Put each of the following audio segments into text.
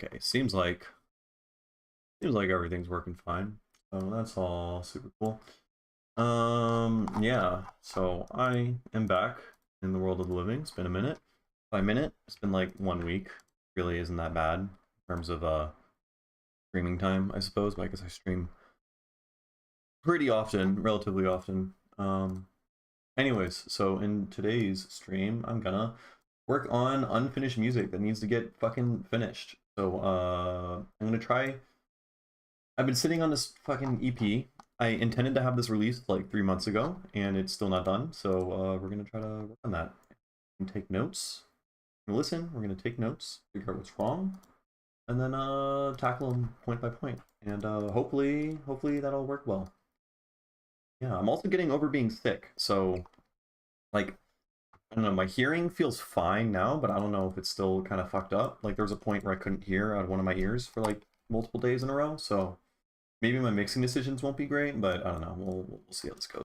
Okay. Seems like everything's working fine. So that's all super cool. Yeah. So I am back in the world of the living. It's been a minute. By minute, it's been like 1 week. Really isn't that bad in terms of streaming time, I suppose. But I guess I stream pretty often, relatively often. Anyways, so in today's stream, I'm gonna work on unfinished music that needs to get fucking finished. So I'm gonna try. I've been sitting on this fucking EP. I intended to have this released like 3 months ago, and it's still not done. So we're gonna try to work on that and take notes. We're gonna listen. We're gonna take notes, figure out what's wrong, and then tackle them point by point. And hopefully that'll work well. Yeah, I'm also getting over being sick, so like I don't know, my hearing feels fine now, but I don't know if it's still kind of fucked up. Like there was a point where I couldn't hear out of one of my ears for like multiple days in a row, so maybe my mixing decisions won't be great, but I don't know. We'll see how this goes.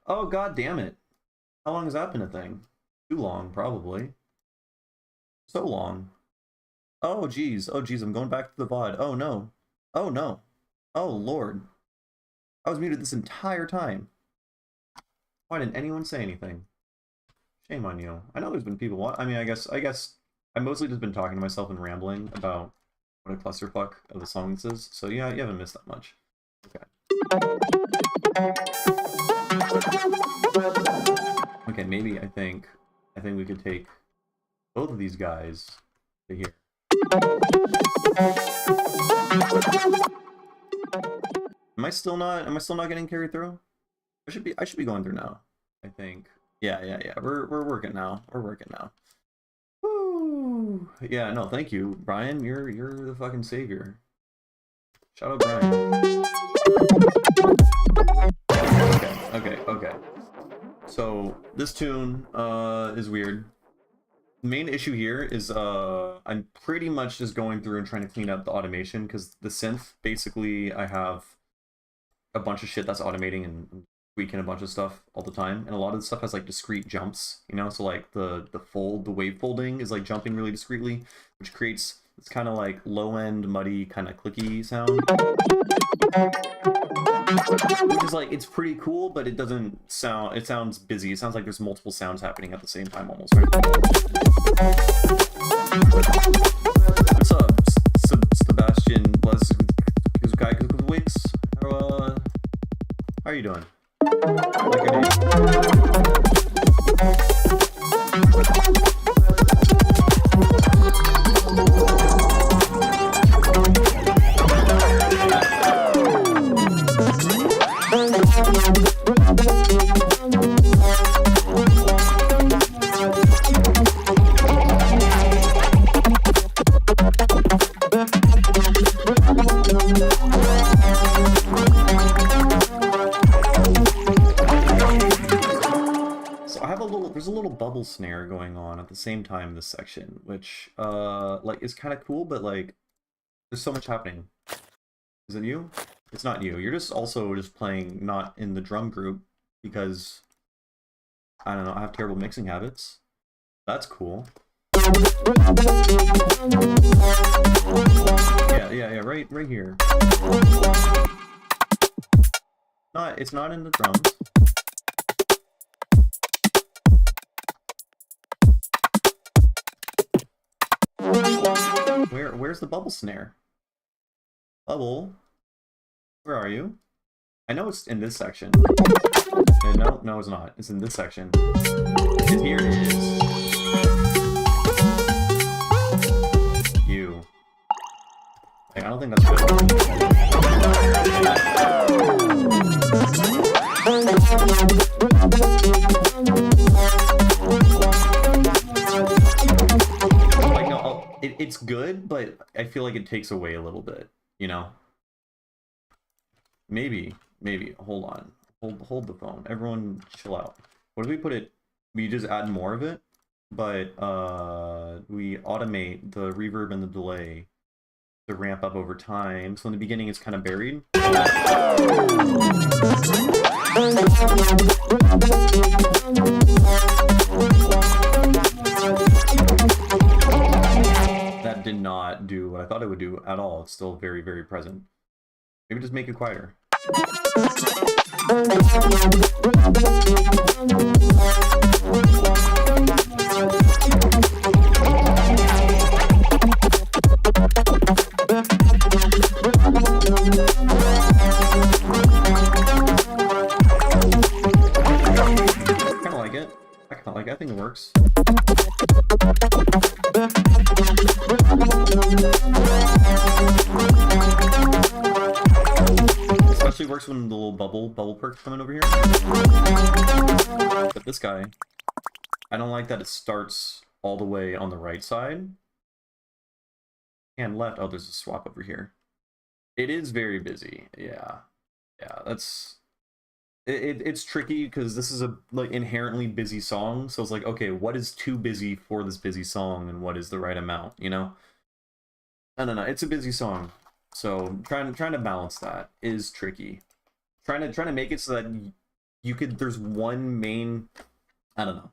Oh, god damn it. How long has that been a thing? Too long, probably. So long. Oh, geez. Oh, geez. I'm going back to the VOD. Oh, no. Oh, no. Oh, Lord. I was muted this entire time. Why didn't anyone say anything? Shame on you. I know there's been people... I mean, I guess I've mostly just been talking to myself and rambling about what a clusterfuck of a song this is. So, yeah, you haven't missed that much. Okay. Okay, maybe I think we could take both of these guys to here. Am I still not getting carried through? I should be going through now, I think. Yeah. We're working now. We're working now. Woo! Yeah, no, thank you, Brian. You're the fucking savior. Shout out Brian. Okay. So this tune is weird. The main issue here is I'm pretty much just going through and trying to clean up the automation, because the synth, basically I have a bunch of shit that's automating and tweaking a bunch of stuff all the time, and a lot of the stuff has like discrete jumps, you know, so like the wave folding is like jumping really discreetly, which creates this kind of like low end muddy kind of clicky sound, which is like, it's pretty cool, but it doesn't sound, it sounds busy. It sounds like there's multiple sounds happening at the same time almost, right? What's up, Sebastian Weeks? How are you doing? Like your name? There's a little bubble snare going on at the same time in this section, which like is kind of cool, but like there's so much happening. Is it you? It's not you. You're just also just playing not in the drum group because I don't know, I have terrible mixing habits. That's cool. Yeah, right here. It's not in the drums. Where's the bubble snare? Bubble? Where are you? I know it's in this section. No, it's not. It's in this section. And here it is. You. Like, I don't think that's good. It's good, but I feel like it takes away a little bit, you know? Maybe. Hold on. Hold the phone. Everyone chill out. What if we put it... We just add more of it, but we automate the reverb and the delay to ramp up over time. So in the beginning it's kind of buried. That did not do what I thought it would do at all. It's still very, very present. Maybe just make it quieter. I think it works. Especially works when the little bubble perk's coming over here. But this guy, I don't like that it starts all the way on the right side. And left. Oh, there's a swap over here. It is very busy. Yeah, that's... It's tricky because this is a like inherently busy song, so it's like, okay, what is too busy for this busy song and what is the right amount, you know? I don't know, it's a busy song, so trying to balance that is tricky. Trying to make it so that you could, there's one main, I don't know.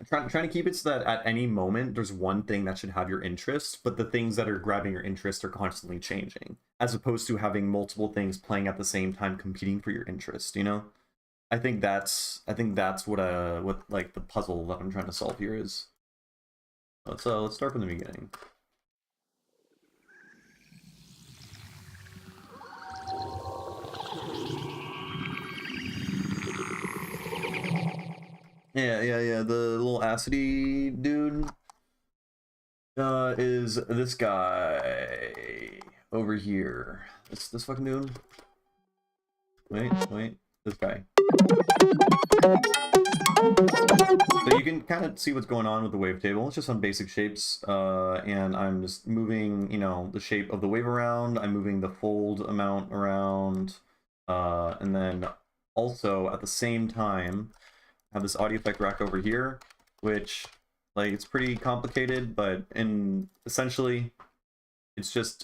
Trying to keep it so that at any moment there's one thing that should have your interest, but the things that are grabbing your interest are constantly changing, as opposed to having multiple things playing at the same time competing for your interest, you know? I think that's what like the puzzle that I'm trying to solve here is. Let's start from the beginning. Yeah, the little acidy dude is this guy over here. This fucking dude. Wait, this guy. So you can kind of see what's going on with the wavetable. It's just some basic shapes, and I'm just moving, you know, the shape of the wave around. I'm moving the fold amount around, and then also at the same time have this audio effect rack over here, which, like, it's pretty complicated, but essentially it's just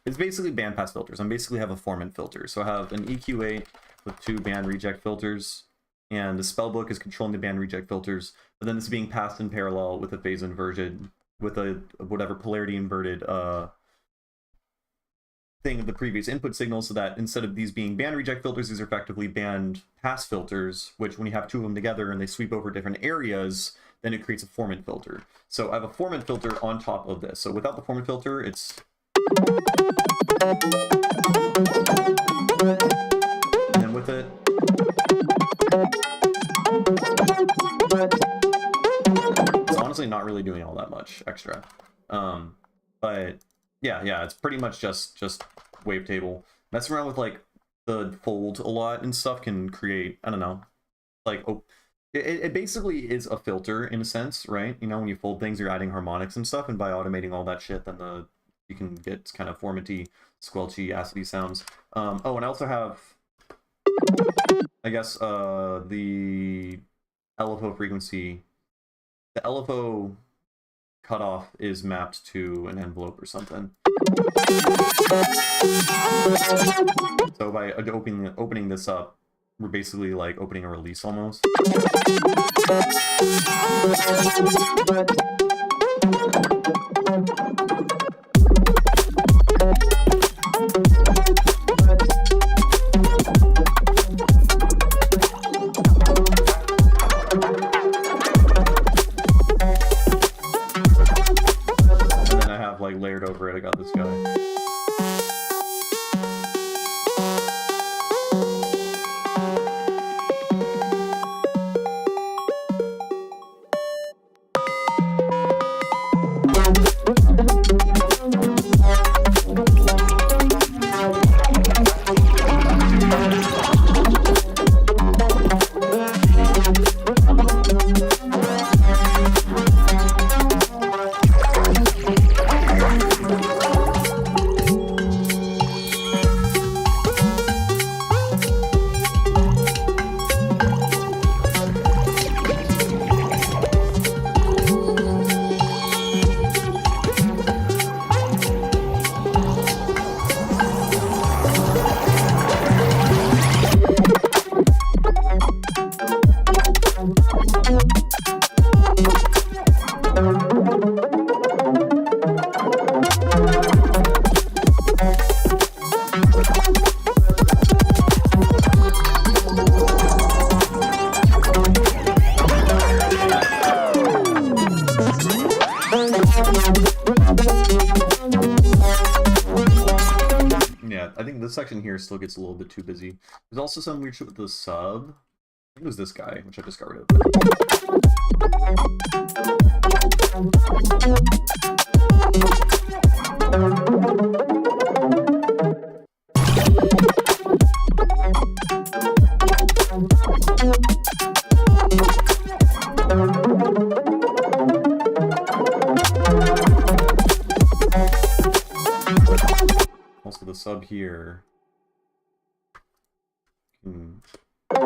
it's it's basically bandpass filters. I basically have a formant filter. So I have an EQ8 with 2 band reject filters, and the spellbook is controlling the band reject filters, but then it's being passed in parallel with a phase inverted, with a whatever polarity inverted thing of the previous input signal, so that instead of these being band reject filters, these are effectively band pass filters, which when you have 2 of them together and they sweep over different areas, then it creates a formant filter. So I have a formant filter on top of this. So without the formant filter, it's... And then with it... It's honestly not really doing all that much extra. But yeah, it's pretty much just wavetable. Messing around with like the fold a lot and stuff can create, I don't know, like, oh, it basically is a filter in a sense, right? You know, when you fold things, you're adding harmonics and stuff, and by automating all that shit, then you can get kind of formanty, squelchy, acidy sounds. Oh, and I also have, I guess, the LFO frequency. The LFO cutoff is mapped to an envelope or something. So by opening this up, we're basically like opening a release almost. And then I have like layered over it, I got this guy. Yeah, I think this section here still gets a little bit too busy. There's also some weird shit with the sub. I think it was this guy, which I just got rid of. Also, the sub here can get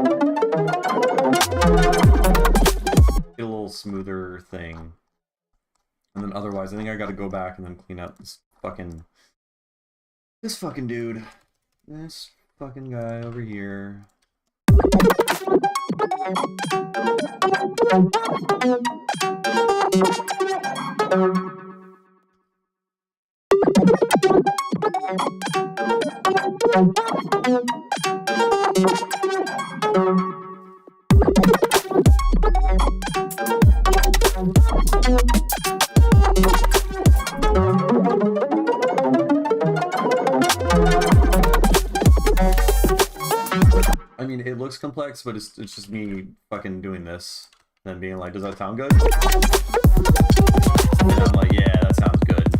a little smoother thing. And then otherwise, I think I gotta go back and then clean up this fucking dude. This fucking guy over here. I mean, it looks complex, but it's just me fucking doing this and being like, does that sound good? And I'm like, yeah, that sounds good.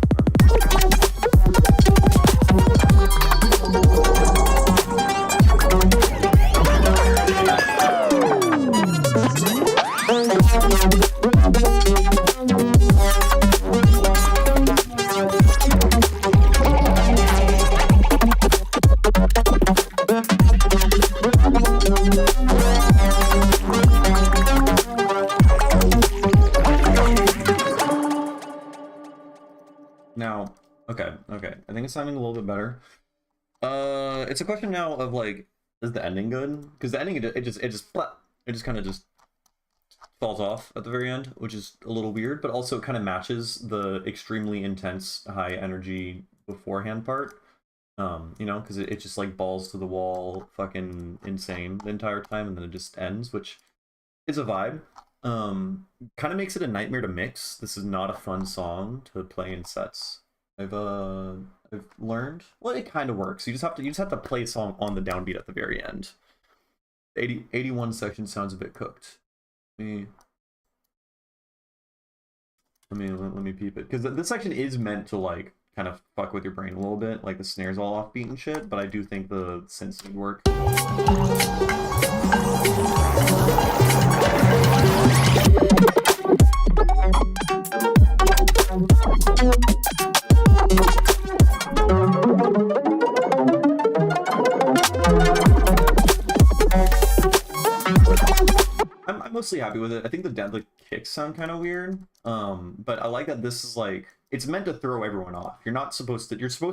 Now, okay, I think think it's sounding a little bit better. It's a question now of like, is the ending good? Because the ending it just kind of just falls off at the very end, which is a little weird, but also kind of matches the extremely intense high energy beforehand part. You know, because it just like balls to the wall, fucking insane the entire time, and then it just ends, which is a vibe. Kind of makes it a nightmare to mix. This is not a fun song to play in sets. I've learned. Well, it kind of works. You just have to play a song on the downbeat at the very end. 81 section sounds a bit cooked. Let me peep it, because this section is meant to like kind of fuck with your brain a little bit, like the snares all offbeat and shit, but I do think the synths need work. I'm mostly happy with it. I think the kicks sound kind of weird, but I like that this is like, it's meant to throw everyone off. You're supposed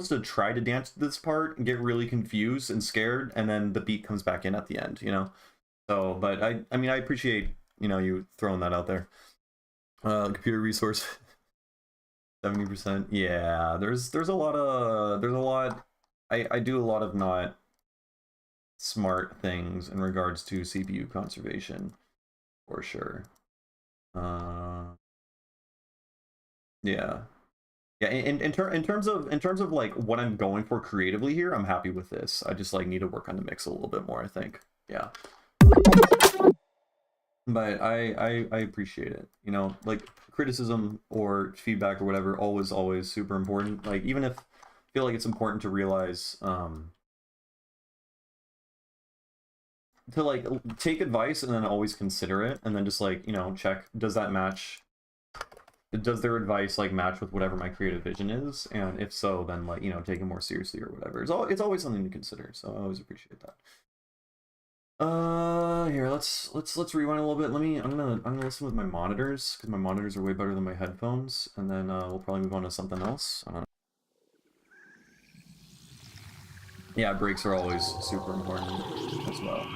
to try to dance to this part and get really confused and scared, and then the beat comes back in at the end, you know? So, but I mean, I appreciate, you know, you throwing that out there. Computer resource, 70%. Yeah, there's a lot. I do a lot of not smart things in regards to CPU conservation, for sure. Yeah. Yeah, in terms of like what I'm going for creatively here, I'm happy with this. I just like need to work on the mix a little bit more, I think. Yeah. But I appreciate it. You know, like criticism or feedback or whatever, always super important. Like even if I feel like it's important to realize to like take advice and then always consider it, and then just like, you know, check, does that match, does their advice like match with whatever my creative vision is, and if so, then like, you know, take it more seriously or whatever. It's always something to consider, so I always appreciate that. Here, let's rewind a little bit. I'm gonna listen with my monitors, because my monitors are way better than my headphones, and then we'll probably move on to something else. I don't know. Yeah, breaks are always super important as well.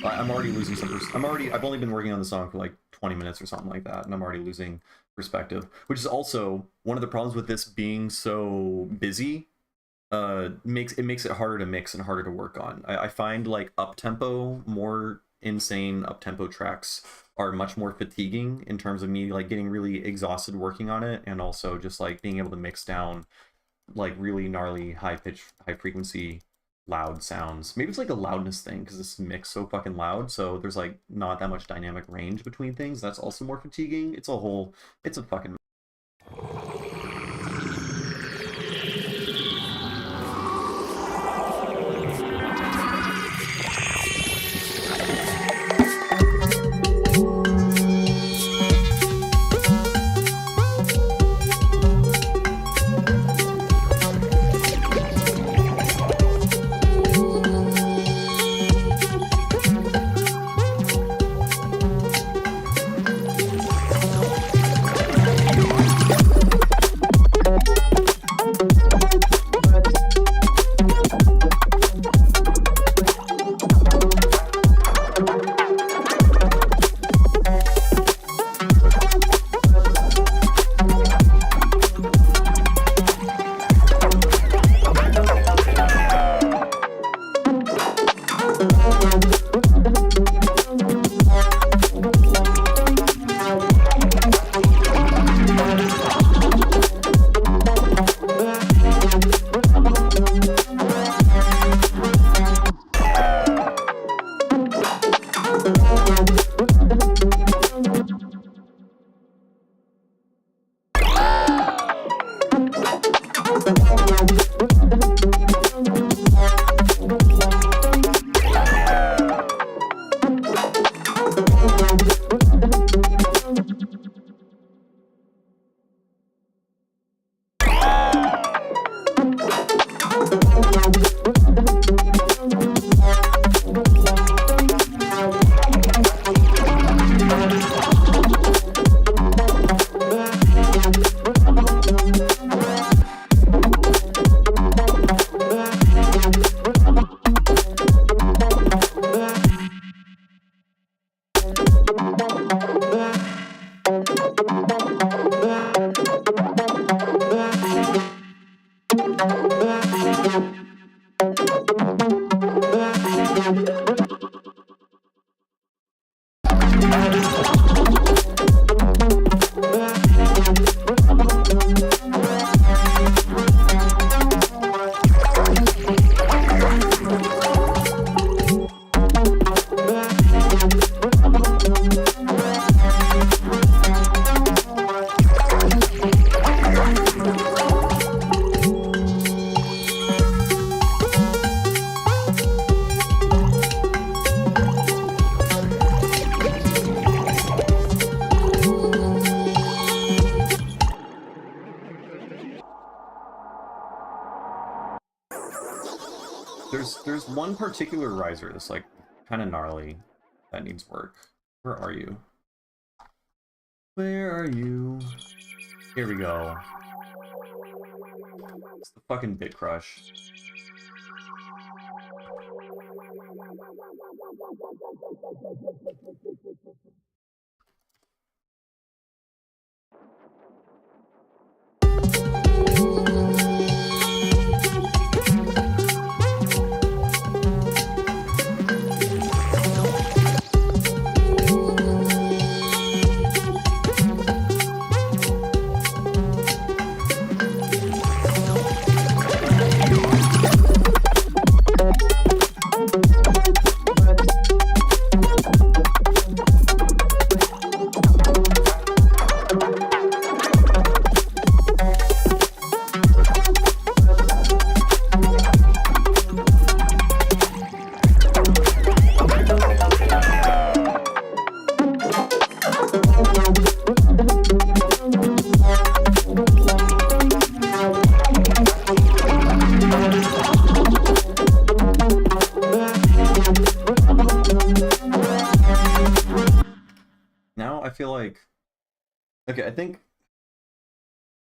I'm already losing I've only been working on the song for like 20 minutes or something like that, and I'm already losing perspective, which is also one of the problems with this being so busy. Makes it harder to mix and harder to work on. I find like up-tempo, more insane up-tempo tracks are much more fatiguing in terms of me like getting really exhausted working on it, and also just like being able to mix down like really gnarly high pitch, high frequency loud sounds. Maybe it's like a loudness thing, because this mix so fucking loud, so there's like not that much dynamic range between things. That's also more fatiguing. It's a fucking There's one particular riser that's like kind of gnarly that needs work. Where are you? Where are you? Here we go. It's the fucking Bit Crush. Now I feel like, okay, I think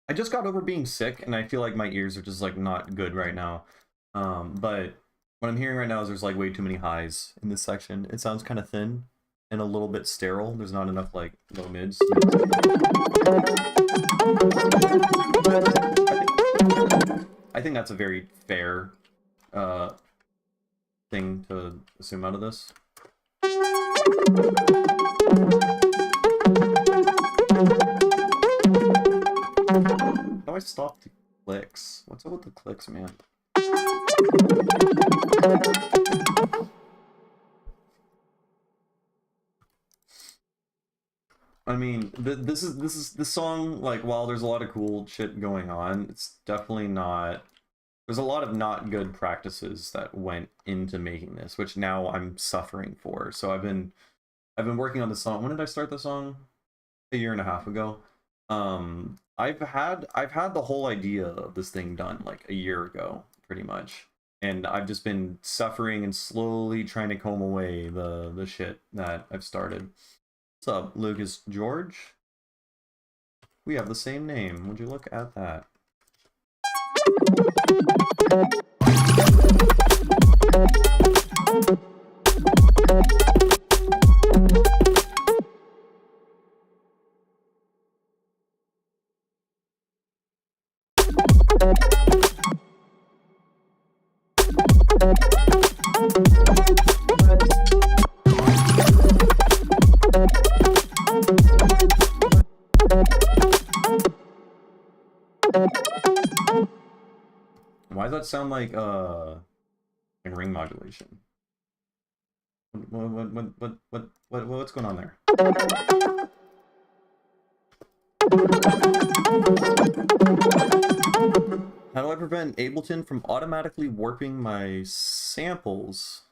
I just got over being sick and I feel like my ears are just like not good right now. But what I'm hearing right now is there's like way too many highs in this section. It sounds kind of thin and a little bit sterile. There's not enough like low mids. I think that's a very fair thing to assume out of this. How do I stop the clicks? What's up with the clicks, man? I mean, this song, like, while there's a lot of cool shit going on, it's definitely not. There's a lot of not good practices that went into making this, which now I'm suffering for. So I've been working on this song. When did I start the song? A year and a half ago. I've had the whole idea of this thing done like a year ago, pretty much. And I've just been suffering and slowly trying to comb away the shit that I've started. What's up, Lucas George? We have the same name. Would you look at that? Why does that sound like ring modulation? What's going on there? How do I prevent Ableton from automatically warping my samples?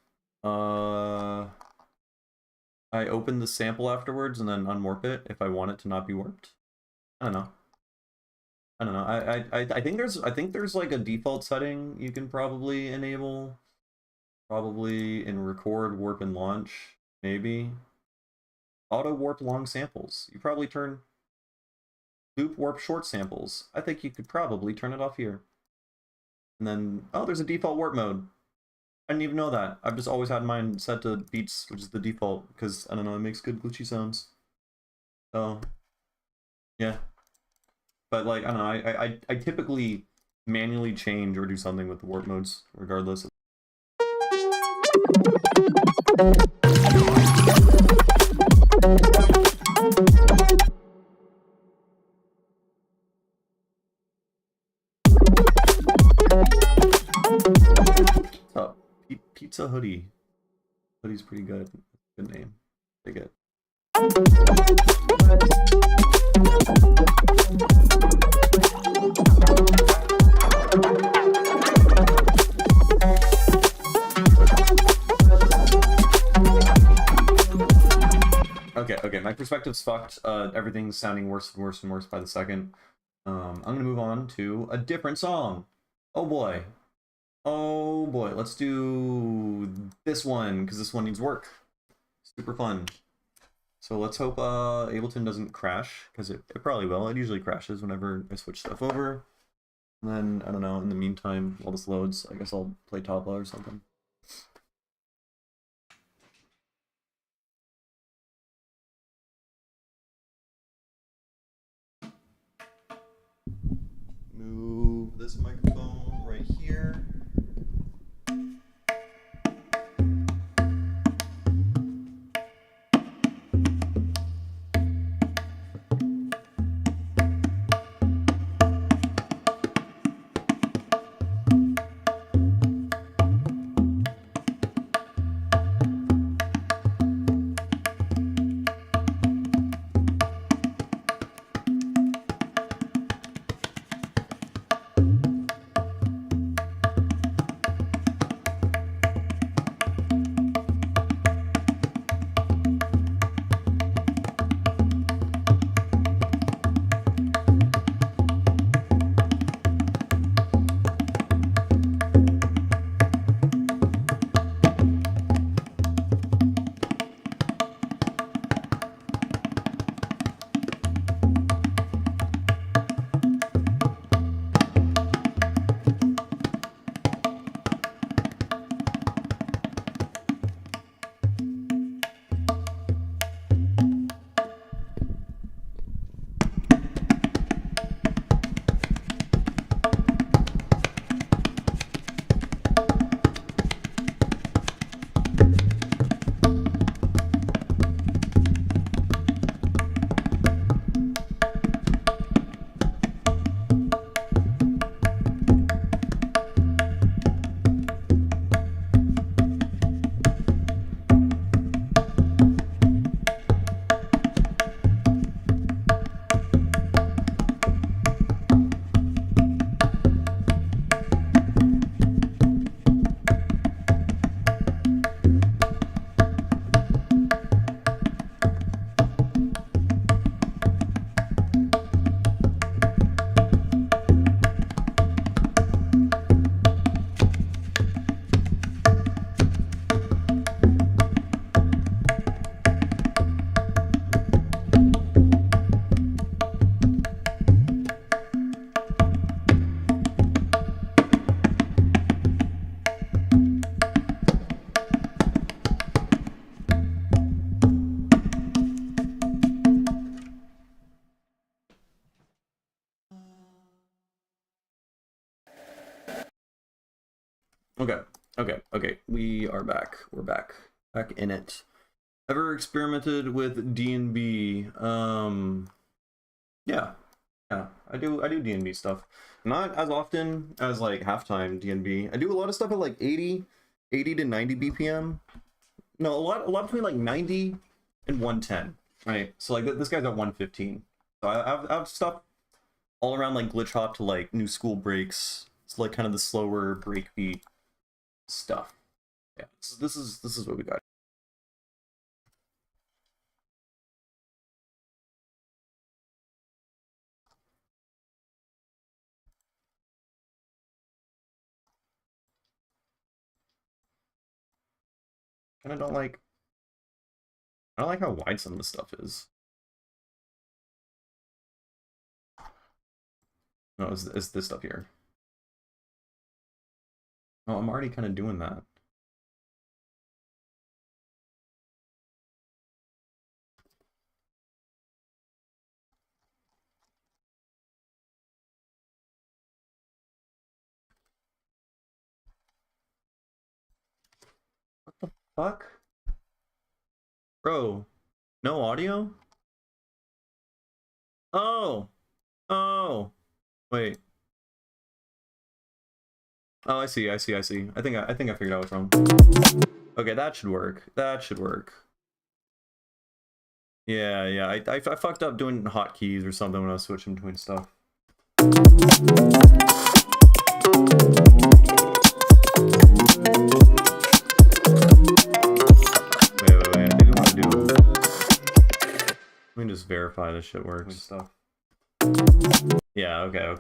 I open the sample afterwards and then unwarp it if I want it to not be warped. I don't know. I think there's like a default setting you can probably enable. Probably in record, warp, and launch, maybe. Auto warp long samples. You probably turn loop warp short samples. I think you could probably turn it off here. And then, oh, there's a default warp mode. I didn't even know that. I've just always had mine set to beats, which is the default, because, I don't know, it makes good glitchy sounds. So, yeah. But, like, I don't know, I typically manually change or do something with the warp modes, regardless. What's up? Pizza Hoodie. Hoodie's pretty good. Good name. Dig it. Okay, my perspective's fucked. Everything's sounding worse and worse and worse by the second. I'm gonna move on to a different song. Oh boy. Oh boy, let's do this one, because this one needs work. Super fun. So let's hope Ableton doesn't crash, because it probably will. It usually crashes whenever I switch stuff over. And then, I don't know, in the meantime, while this loads, I guess I'll play Tabla or something. Move this microphone right here. Okay. We are back. We're back. Back in it. Ever experimented with D&B? Yeah. I do D&B stuff. Not as often as like halftime D&B. I do a lot of stuff at like 80 to 90 BPM. No, a lot between like 90 and 110. Right. So like this guy's at 115. So I have stuff all around like glitch hop to like new school breaks. It's like kind of the slower breakbeat stuff. Yeah, this is what we got. Kind of don't like. I don't like how wide some of the stuff is. No, it's this stuff here. Oh, I'm already kind of doing that. What the fuck? Bro, no audio? Oh! Oh! Wait. Oh, I see. I think I figured out what's wrong. Okay, that should work. That should work. Yeah. I fucked up doing hotkeys or something when I was switching between stuff. Wait. I think I want to do. Let me just verify this shit works. Stuff. Yeah. Okay.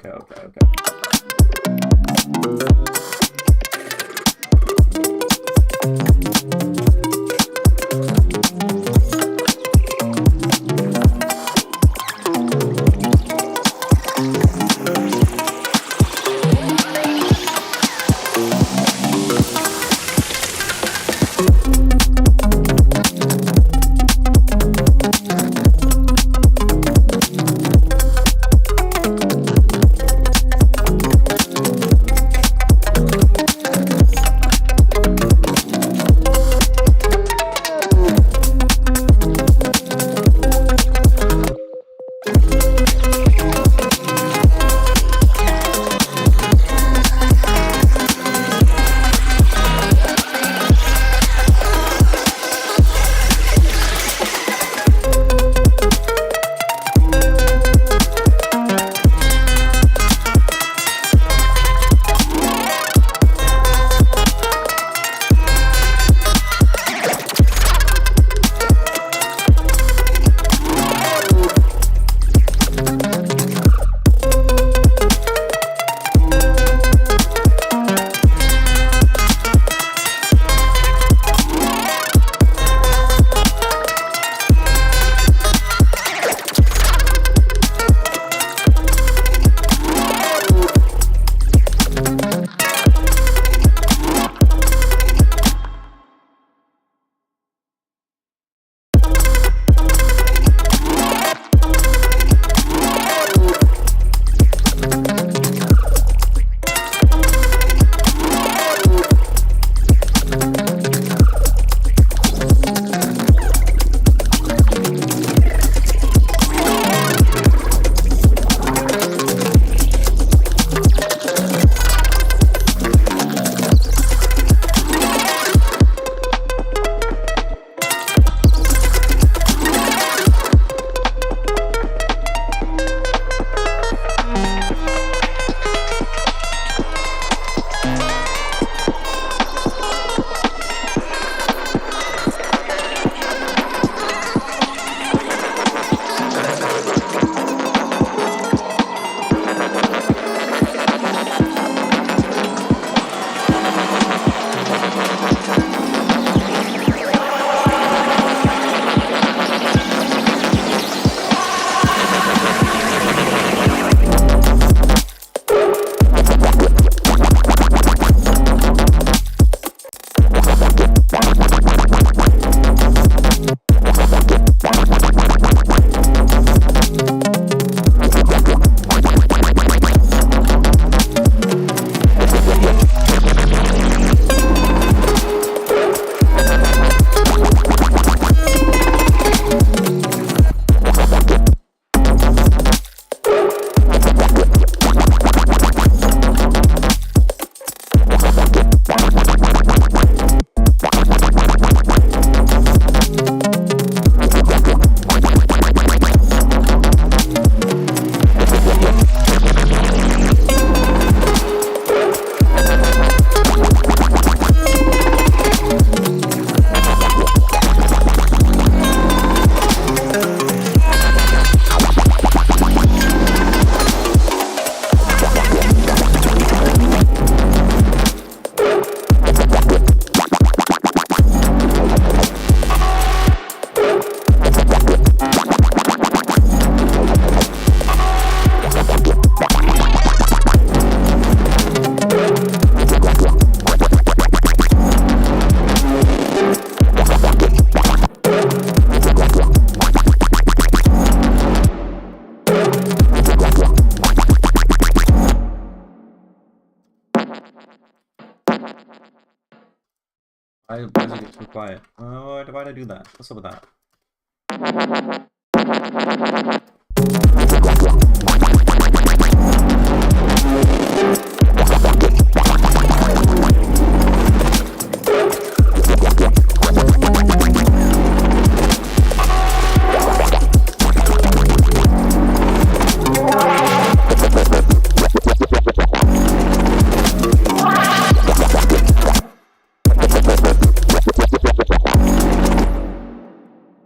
Why does it get too quiet? Why'd I do that? What's up with that?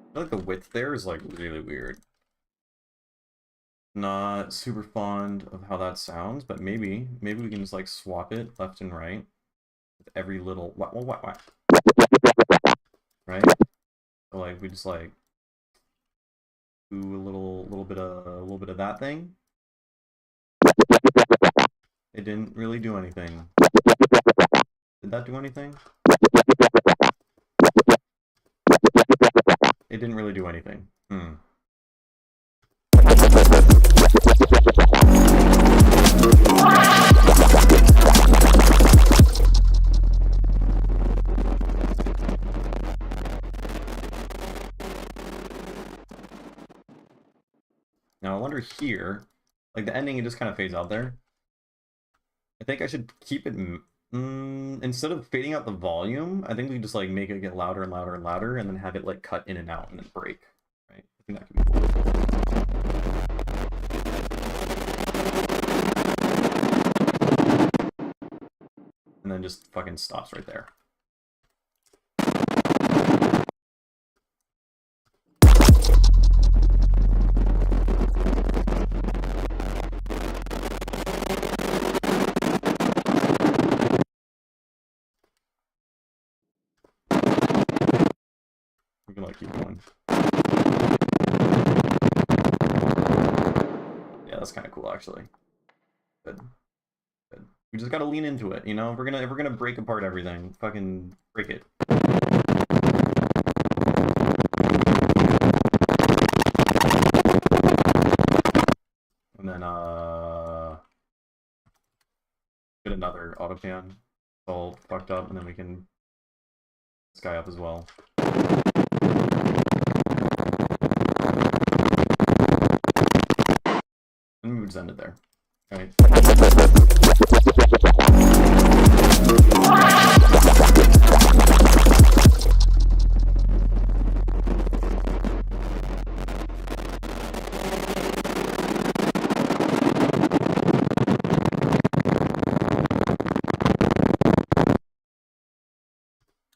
I feel like the width there is like really weird. Not super fond of how that sounds, but maybe we can just like swap it left and right with every little what, right? So like we just like do a little bit of that thing. It didn't really do anything. Did that do anything? It didn't really do anything. Now I wonder here, like the ending, it just kind of fades out there. I think I should keep it, instead of fading out the volume, I think we just like make it get louder and louder and louder and then have it like cut in and out and then break, right? I think that could be cool. And then just fucking stops right there. We can like keep going. Yeah, that's kind of cool actually. Good. Good. We just gotta lean into it, you know? If we're gonna break apart everything, fucking break it. And then get another auto pan. It's all fucked up, and then we can this guy up as well. And we just end it there. Alright. I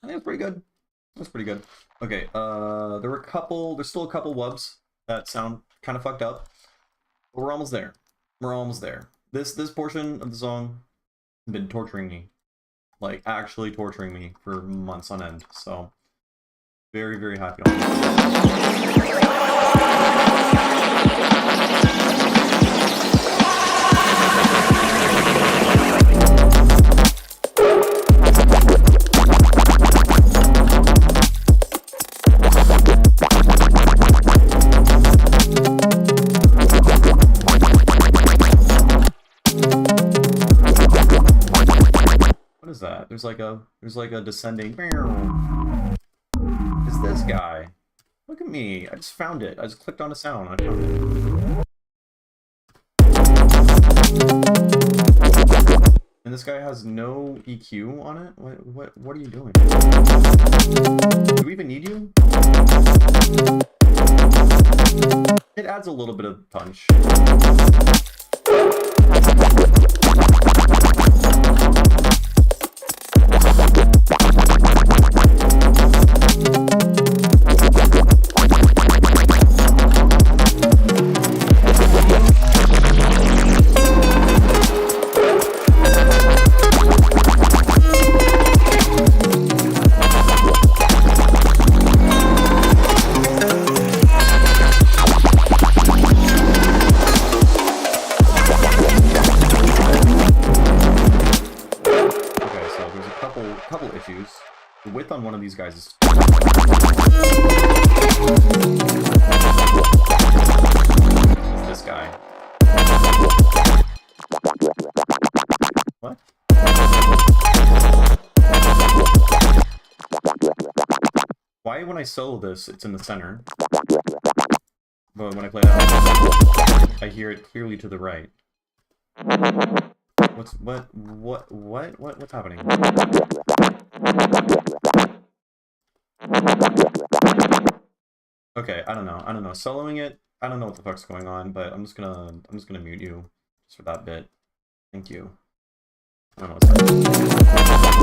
think that's pretty good. That's pretty good. Okay, there's still a couple wubs that sound kind of fucked up. But we're almost there. We're almost there. This portion of the song has been torturing me. Like, actually torturing me for months on end. So, very, very happy on this. What is that? There's like a descending. Is this guy? Look at me! I just found it. I just clicked on a sound. I found it. And this guy has no EQ on it. What are you doing? Do we even need you? It adds a little bit of punch. couple issues. The width on one of these guys is Why when I solo this, it's in the center, but when I play that, I hear it clearly to the right. What's happening? Okay, I don't know. Soloing it, I don't know what the fuck's going on, but I'm just gonna mute you just for that bit. Thank you. I don't know what's happening.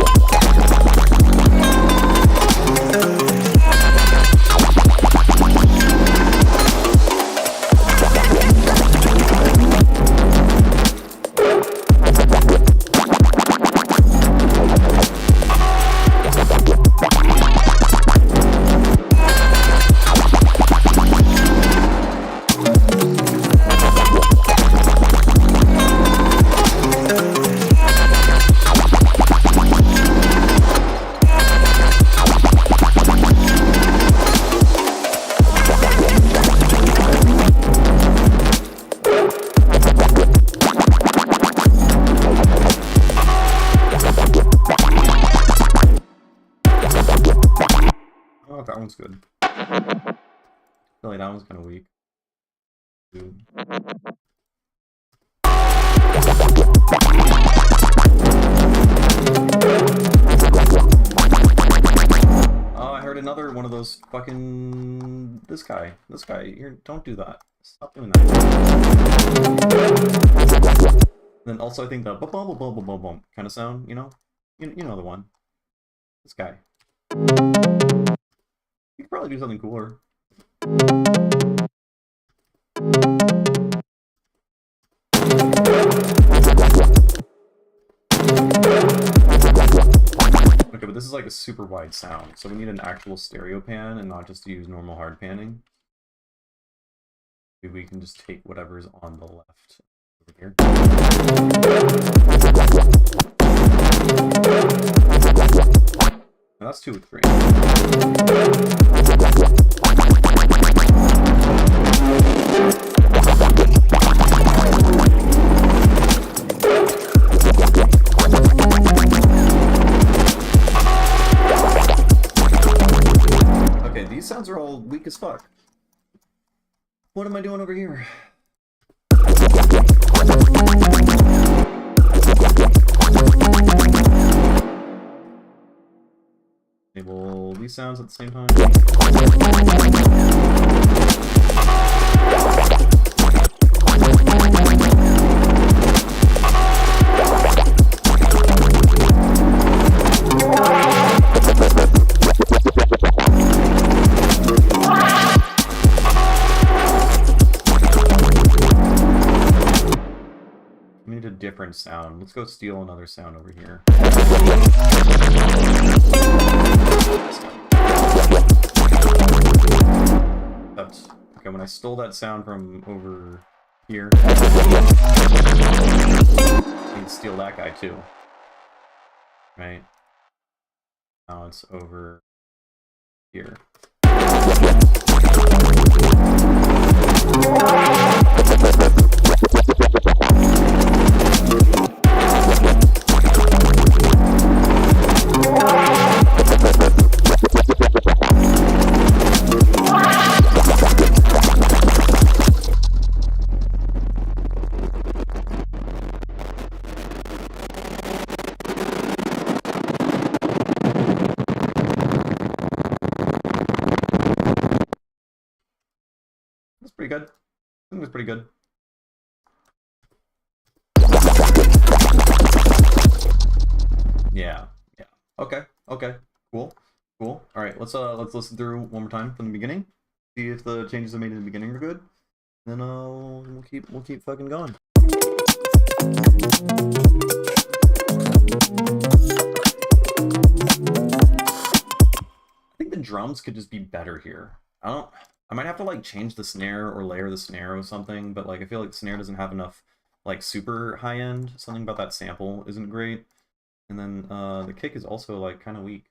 Oh, that one's good. I feel like that one's kind of weak. Dude. Oh, I heard another one of those fucking... This guy. Don't do that. Stop doing that. Then also I think the bum kind of sound, you know? You know the one. This guy. You could probably do something cooler. Okay, but this is like a super wide sound, so we need an actual stereo pan and not just to use normal hard panning. Maybe we can just take whatever's on the left over here. Now that's 2 with 3. Okay, these sounds are all weak as fuck. What am I doing over here? Enable these sounds at the same time. We need a different sound. Let's go steal another sound over here. That's okay. When I stole that sound from over here, I can steal that guy too. Right? Now it's over here. That's pretty good. I think that's pretty good. Yeah. Okay. Cool. All right. Let's listen through one more time from the beginning. See if the changes I made in the beginning are good. Then we'll keep fucking going. I think the drums could just be better here. I might have to like change the snare or layer the snare or something, but like I feel like the snare doesn't have enough like super high end. Something about that sample isn't great. And then the kick is also like kind of weak.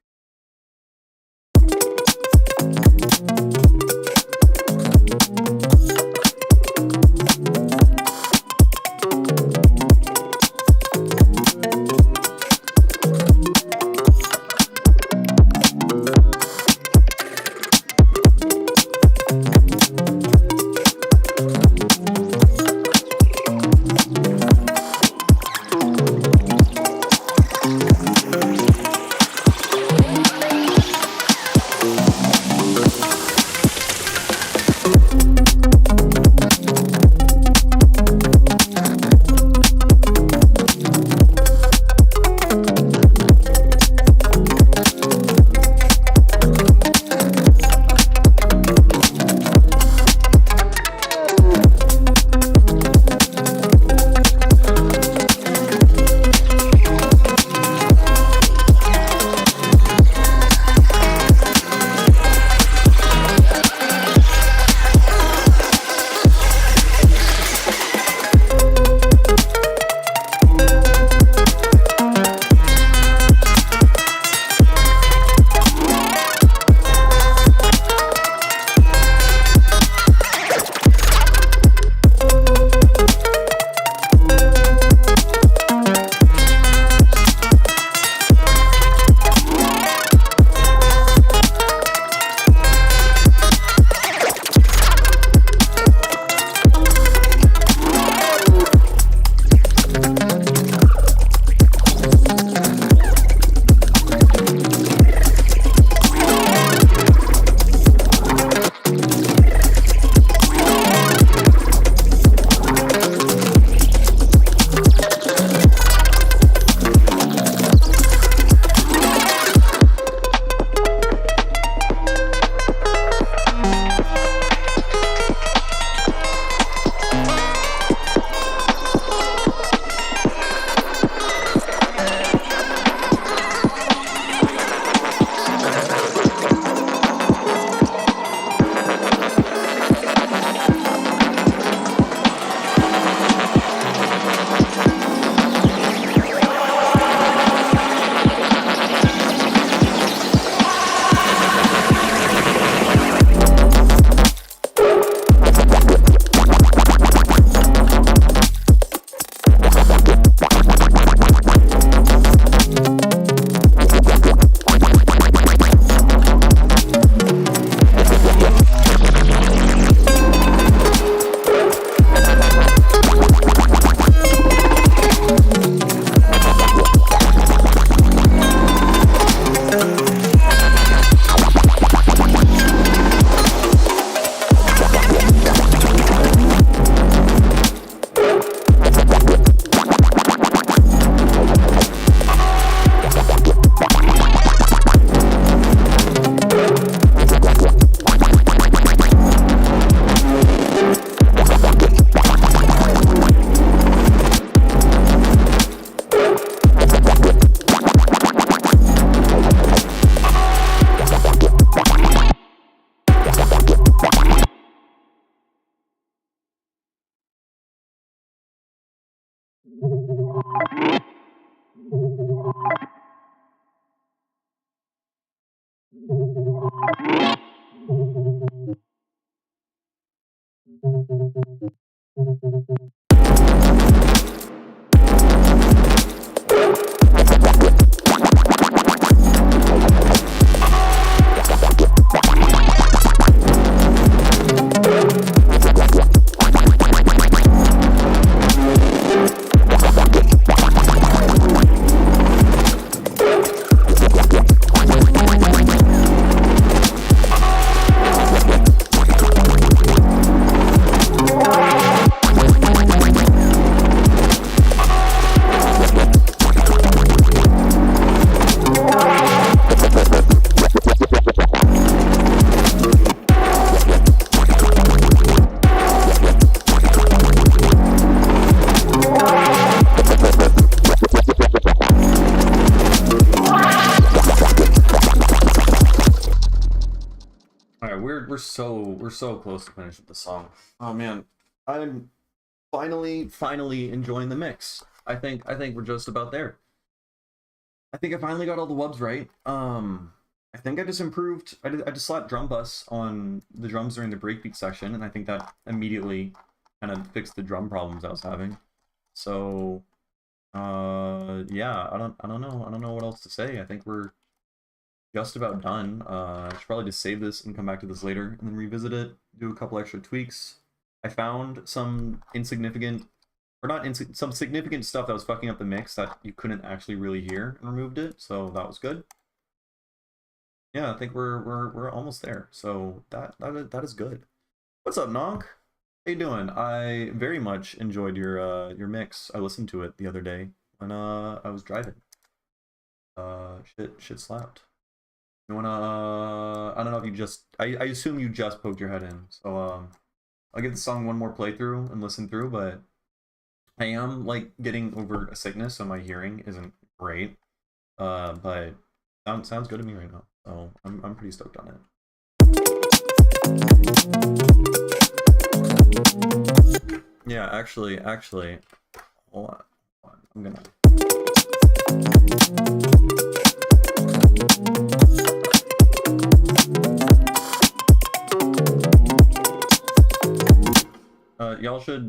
Yeah, we're so close to finishing the song. Oh man, I'm finally enjoying the mix. I think we're just about there. I think I finally got all the wubs right. I think I just improved. I just slapped drum bus on the drums during the breakbeat section, and I think that immediately kind of fixed the drum problems I was having. So, yeah, I don't know what else to say. I think we're just about done. I should probably just save this and come back to this later, and then revisit it, do a couple extra tweaks. I found some insignificant, or not some significant stuff that was fucking up the mix that you couldn't actually really hear, and removed it, so that was good. Yeah, I think we're almost there, so that is good. What's up, Nonk? How you doing? I very much enjoyed your mix. I listened to it the other day when I was driving. Shit slapped. You wanna? I don't know if you just. I assume you just poked your head in. So I'll give the song one more playthrough and listen through. But I am like getting over a sickness, so my hearing isn't great. But sounds good to me right now. So I'm pretty stoked on it. Yeah, actually, hold on. I'm gonna.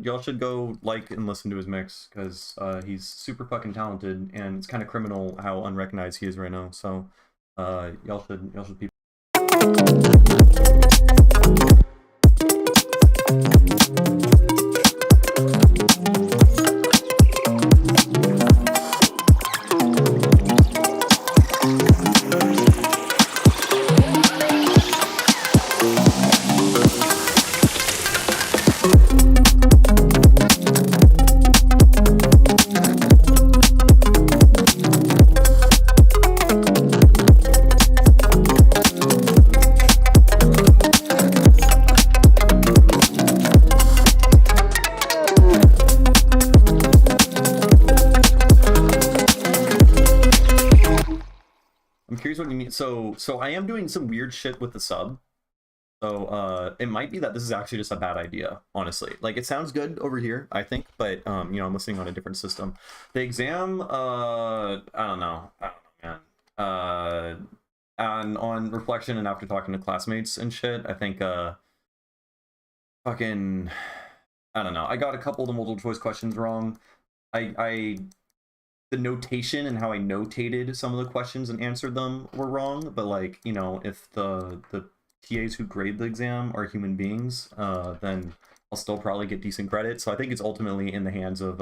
Y'all should go like and listen to his mix, because he's super fucking talented, and it's kind of criminal how unrecognized he is right now. So y'all should be. What you mean. So I am doing some weird shit with the sub. So it might be that this is actually just a bad idea, honestly. Like, it sounds good over here, I think, but you know, I'm listening on a different system. The exam, I don't know, man. And on reflection and after talking to classmates and shit, I think fucking, I don't know. I got a couple of the multiple choice questions wrong. The notation and how I notated some of the questions and answered them were wrong, but like, you know, if the TAs who grade the exam are human beings, then I'll still probably get decent credit. So I think it's ultimately in the hands of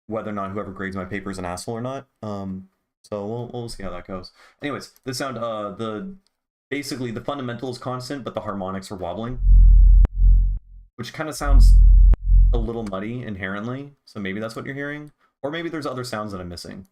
whether or not whoever grades my paper is an asshole or not. So we'll see how that goes. Anyways, this sound basically the fundamental is constant, but the harmonics are wobbling, which kind of sounds a little muddy inherently. So maybe that's what you're hearing. Or maybe there's other sounds that I'm missing.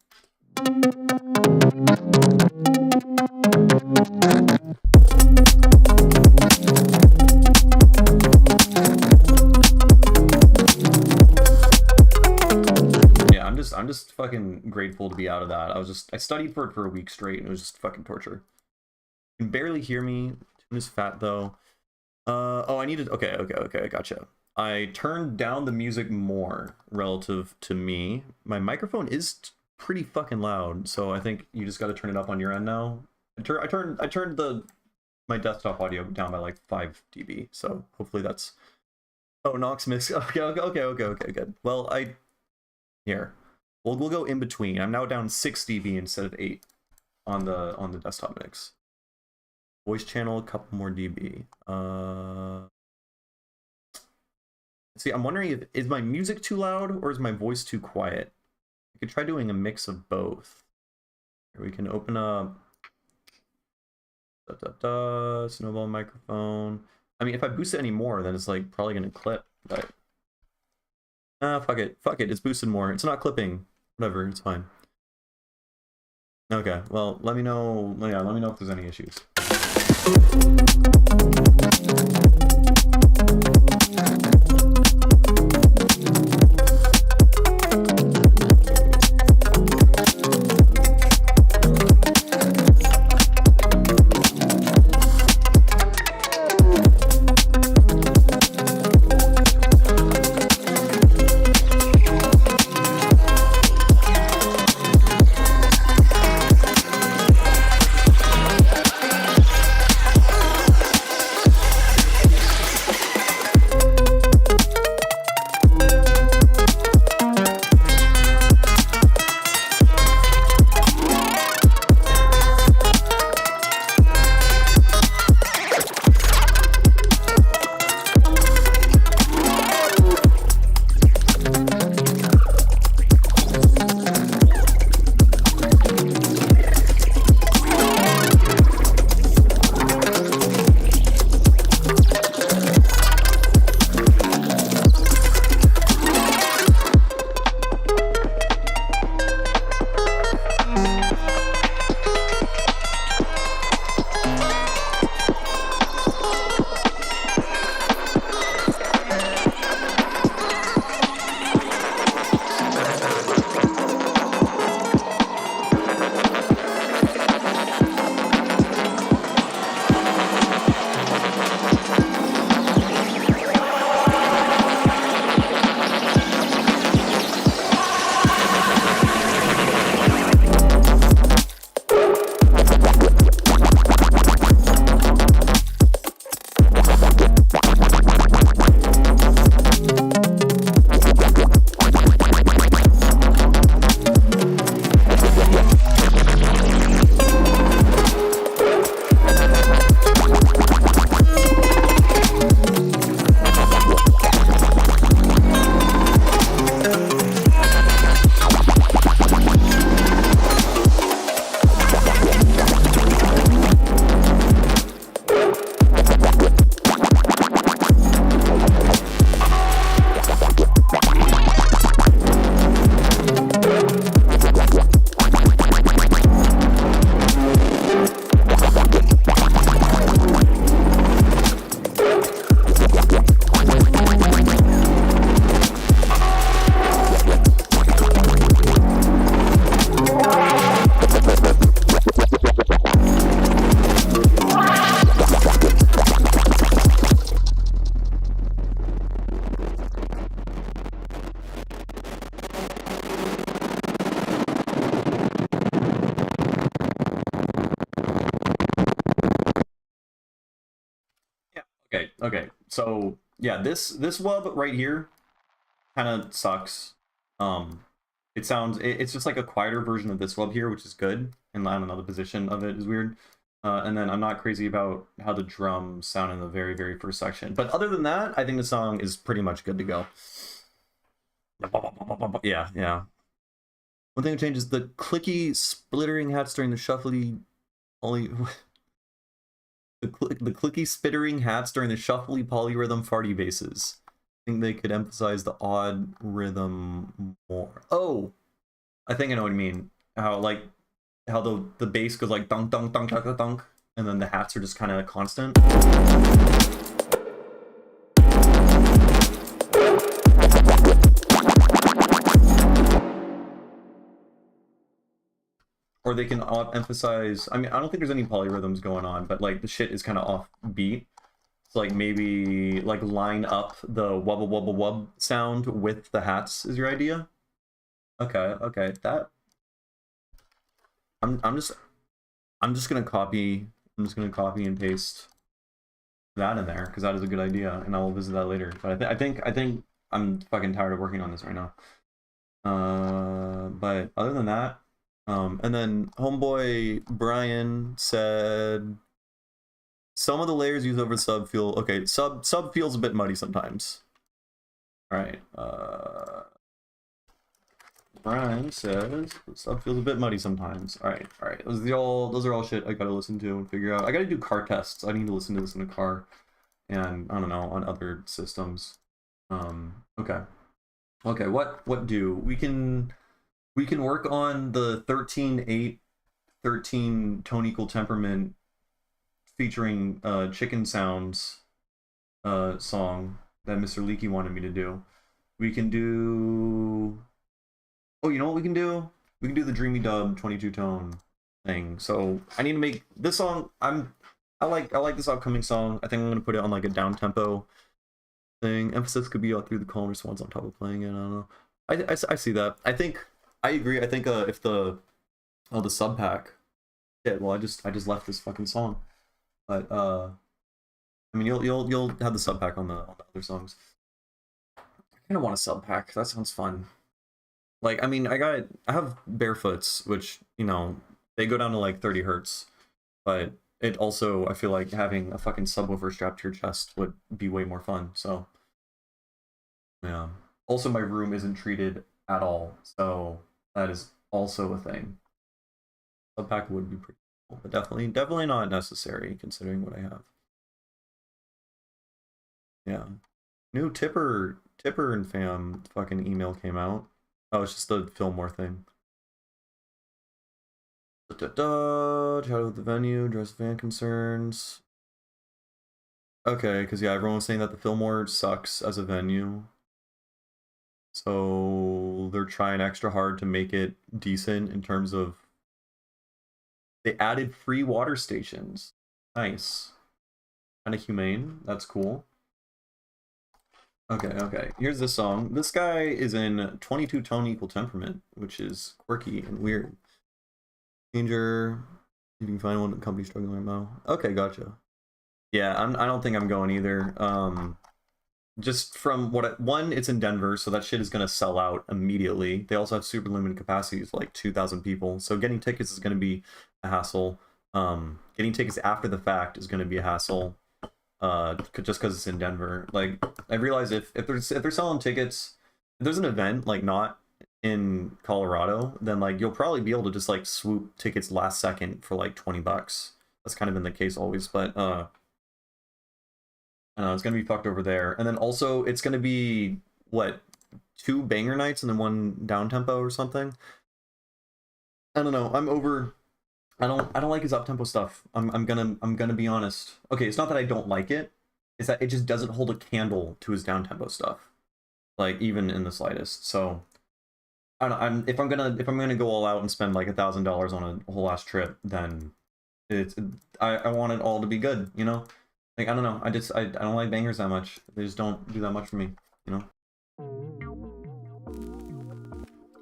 Yeah, I'm just fucking grateful to be out of that. I studied for it for a week straight, and it was just fucking torture. You can barely hear me. Tune is fat though. Oh, I needed. Okay, gotcha. I turned down the music more relative to me. My microphone is pretty fucking loud, so I think you just got to turn it up on your end now. I turned my desktop audio down by like 5 dB, so hopefully that's. Oh, Nox mix. Okay, good. Well, we'll go in between. I'm now down 6 dB instead of 8 on the desktop mix. Voice channel, a couple more dB. See, I'm wondering is my music too loud or is my voice too quiet? I could try doing a mix of both. Here we can open up Snowball microphone. I mean, if I boost it anymore, then it's like probably gonna clip, but fuck it, it's boosted more. It's not clipping. Whatever, it's fine. Okay, well, let me know. Yeah, let me know if there's any issues. Okay. So yeah, this wub right here kind of sucks. It's just like a quieter version of this wub here, which is good. And I don't know, the position of it is weird. And then I'm not crazy about how the drums sound in the very, very first section. But other than that, I think the song is pretty much good to go. Yeah. One thing that changes the clicky splittering hats during the shuffly only the clicky spittering hats during the shuffly polyrhythm farty basses. I think they could emphasize the odd rhythm more. Oh, I think I know what you mean. How the bass goes like dunk dunk dunk dunk dunk, and then the hats are just kind of constant. Or they can emphasize. I mean, I don't think there's any polyrhythms going on, but like the shit is kind of off beat. So like maybe like line up the wubba wubba wub sound with the hats is your idea. Okay. That I'm just gonna copy. I'm just gonna copy and paste that in there because that is a good idea, and I'll visit that later. But I think I'm fucking tired of working on this right now. But other than that, and then homeboy Brian said some of the layers used over sub feel okay. Sub feels a bit muddy sometimes. All right. Brian says sub feels a bit muddy sometimes. All right. Those are all shit I gotta listen to and figure out. I gotta do car tests. I need to listen to this in a car, and I don't know on other systems. Okay. What do we can work on the 13-8 13 tone equal temperament featuring chicken sounds song that Mr. Leaky wanted me to do. We can do. Oh, you know what we can do? We can do the Dreamy Dub 22 tone thing. So I need to make this song. I like this upcoming song. I think I'm gonna put it on like a down tempo thing. Emphasis could be all through the call and response on top of playing it. I don't know. I see that. I think I agree. I think if the sub pack. Yeah, well I just left this fucking song. But I mean you'll have the sub pack on the other songs. I kinda want a sub pack. That sounds fun. Like, I mean, I have Barefoots, which, you know, they go down to like 30 hertz, but it also, I feel like having a fucking subwoofer strapped to your chest would be way more fun, so. Yeah. Also, my room isn't treated at all, so that is also a thing. Sub pack would be pretty cool, but definitely not necessary considering what I have. Yeah. New Tipper and Fam fucking email came out. Oh, it's just the Fillmore thing. Chat with the venue, address fan concerns. Okay, because yeah, everyone was saying that the Fillmore sucks as a venue. So they're trying extra hard to make it decent in terms of they added free water stations. Nice. Kind of humane. That's cool. Okay. Here's this song. This guy is in 22 tone equal temperament, which is quirky and weird. Danger. You can find one at company struggling right now. Okay, gotcha. Yeah, I don't think I'm going either. Just from one, it's in Denver, so that shit is gonna sell out immediately. They also have super limited capacities, like 2,000 people. So getting tickets is gonna be a hassle. Getting tickets after the fact is gonna be a hassle. Just because it's in Denver. Like, I realize if they're selling tickets, if there's an event like not in Colorado, then like you'll probably be able to just like swoop tickets last second for like $20. That's kind of been the case always, but I don't know, it's gonna be fucked over there. And then also it's gonna be what, 2 banger nights and then 1 down tempo or something. I don't know. I don't like his up-tempo stuff. I'm gonna be honest. Okay, it's not that I don't like it. It's that it just doesn't hold a candle to his down-tempo stuff. Like even in the slightest. So I don't, if I'm gonna go all out and spend like $1,000 on a whole ass trip, then I want it all to be good, you know? Like I don't know. I don't like bangers that much. They just don't do that much for me, you know?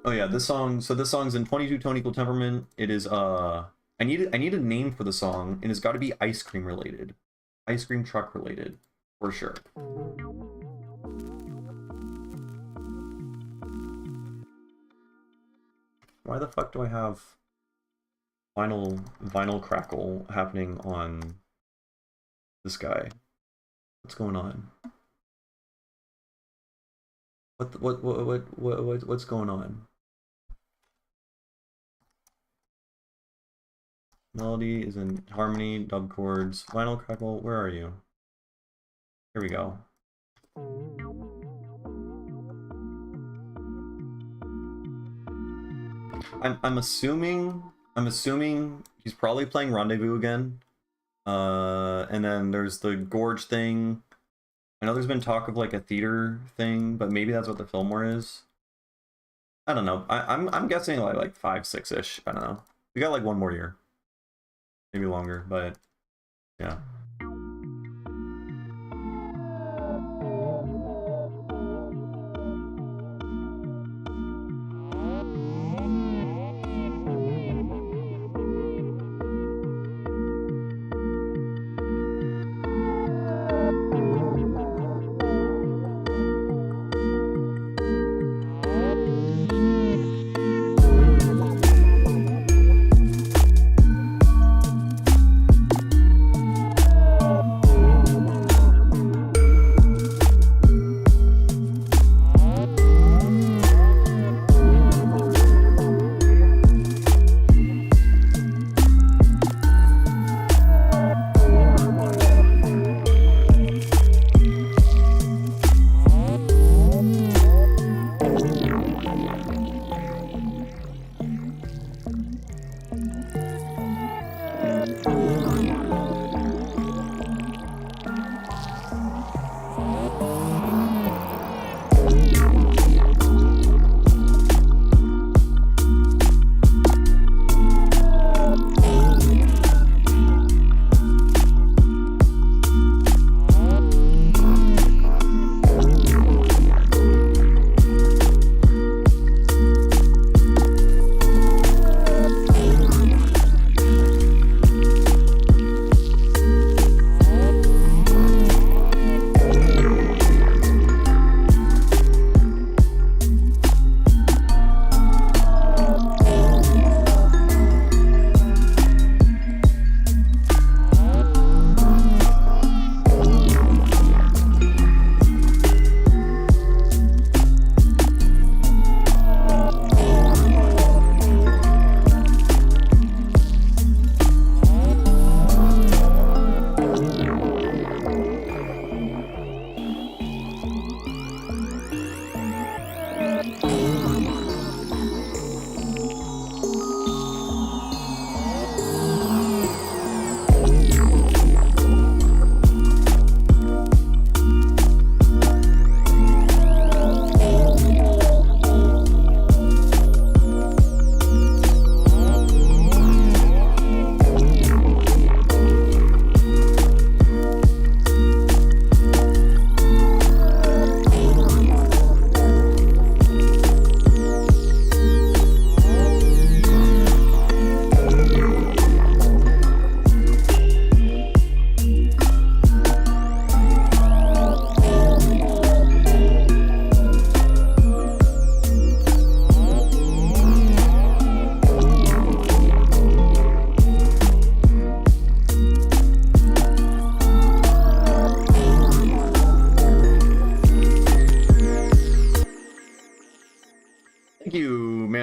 Oh yeah, this song's in 22 tone equal temperament. It is I need a name for the song, and it's got to be ice cream related, ice cream truck related. for sure. Why the fuck do I have vinyl crackle happening on this guy? What's going on? What's going on? Melody is in harmony, dub chords, vinyl crackle. Where are you? Here we go. I'm assuming he's probably playing Rendezvous again. And then there's the Gorge thing. I know there's been talk of like a theater thing, but maybe that's what the Fillmore is. I don't know. I'm guessing like 5, 6-ish. I don't know. We got like one more year. Maybe longer, but yeah.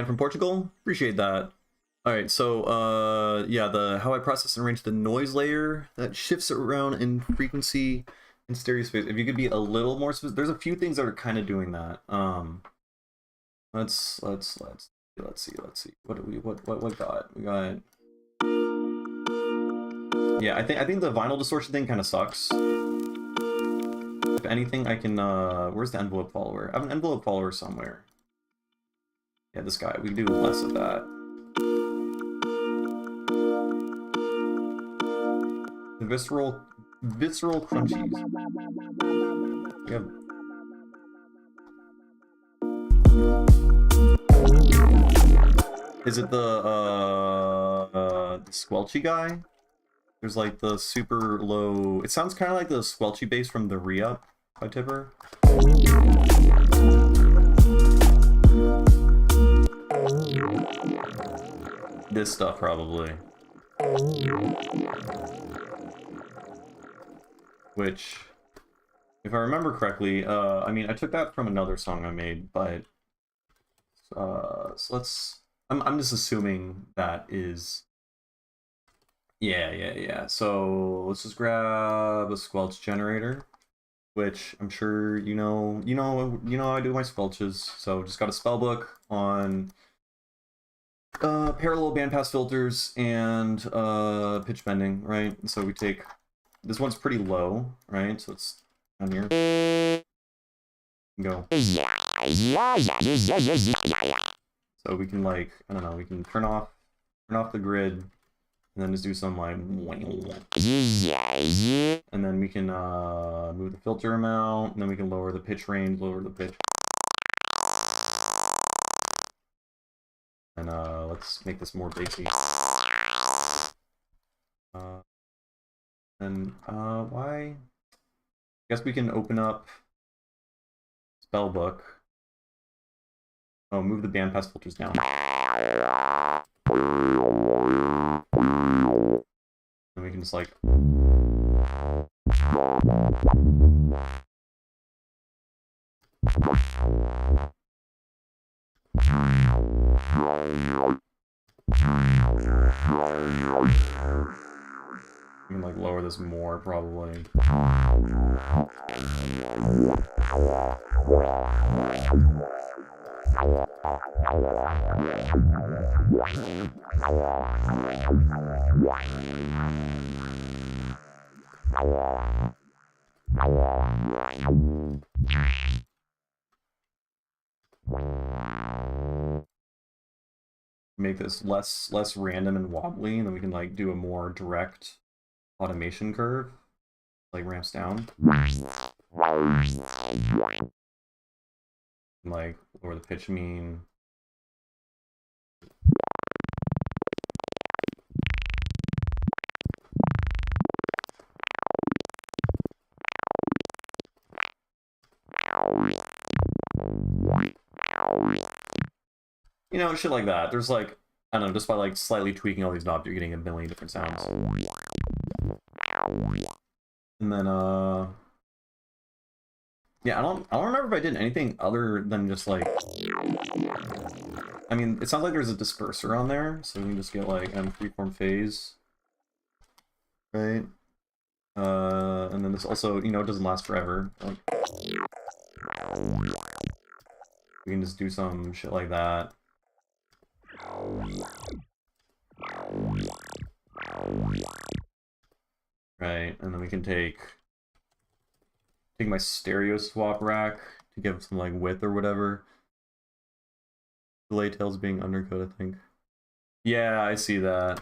From Portugal, appreciate that. All right, so yeah, the how I process and arrange the noise layer that shifts around in frequency and stereo space. If you could be a little more specific, there's a few things that are kind of doing that. Let's see. What do we got? We got. Yeah, I think the vinyl distortion thing kind of sucks. If anything, I can where's the envelope follower? I have an envelope follower somewhere. Yeah, this guy. We can do less of that. The visceral crunchies. Yeah. Is it the squelchy guy? There's like the super low. It sounds kind of like the squelchy bass from the Re-Up by Tipper. This stuff probably. Which, if I remember correctly, I mean, I took that from another song I made, but so let's. I'm just assuming that is. Yeah. So let's just grab a squelch generator, which I'm sure you know I do my squelches. So just got a spell book on parallel bandpass filters and pitch bending, right? So we take this one's pretty low, right? So it's down here. Go. So we can like, I don't know, we can turn off the grid, and then just do some like, and then we can move the filter amount, and then we can lower the pitch range, lower the pitch. And let's make this more bassy. Why? I guess we can open up Spellbook. Oh, move the bandpass filters down. And we can just like. We can like lower this more probably. Make this less random and wobbly, and then we can like do a more direct automation curve, like ramps down. Like lower the pitch mean. You know, shit like that. There's like, I don't know, just by like slightly tweaking all these knobs, you're getting a million different sounds. And then, yeah, I don't remember if I did anything other than just like, I mean, it sounds like there's a disperser on there, so we can just get like freeform phase, right? And then this also, you know, it doesn't last forever. Like, we can just do some shit like that. Right, and then we can take my stereo swap rack to give some like width or whatever. Delay tails being undercut, I think. Yeah, I see that.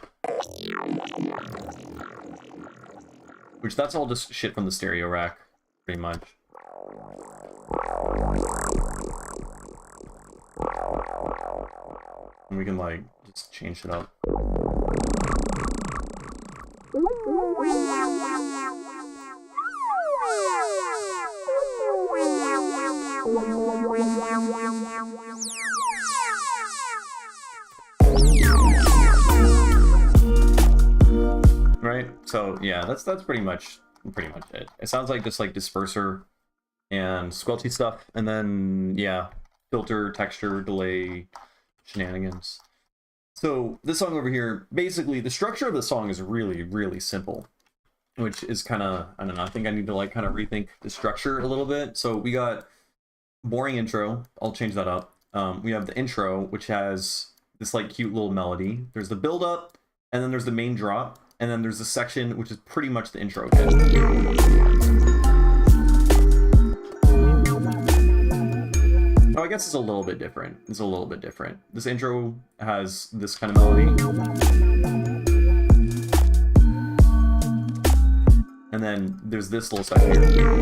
Which that's all just shit from the stereo rack, pretty much. And we can like just change it up. Right? So yeah, that's pretty much it. It sounds like just like disperser and squelchy stuff, and then yeah, filter, texture, delay, shenanigans. So this song over here, basically the structure of the song is really, really simple, which is kind of, I don't know, I think I need to like kind of rethink the structure a little bit. So we got boring intro, I'll change that up. We have the intro, which has this like cute little melody. There's the build up, and then there's the main drop, and then there's the section, which is pretty much the intro again. Oh, I guess it's a little bit different. It's a little bit different. This intro has this kind of melody. And then there's this little section here,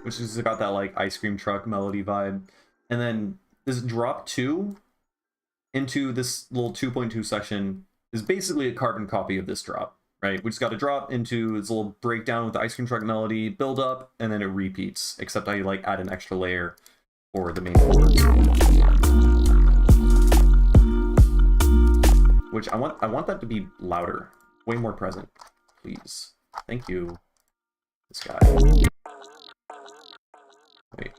which is got that like ice cream truck melody vibe. And then this drop 2 into this little 2.2 section is basically a carbon copy of this drop, right? We just got to drop into this little breakdown with the ice cream truck melody, build up, and then it repeats, except I like add an extra layer for the main chords. Which I want that to be louder, way more present, please. Thank you. This guy. Wait,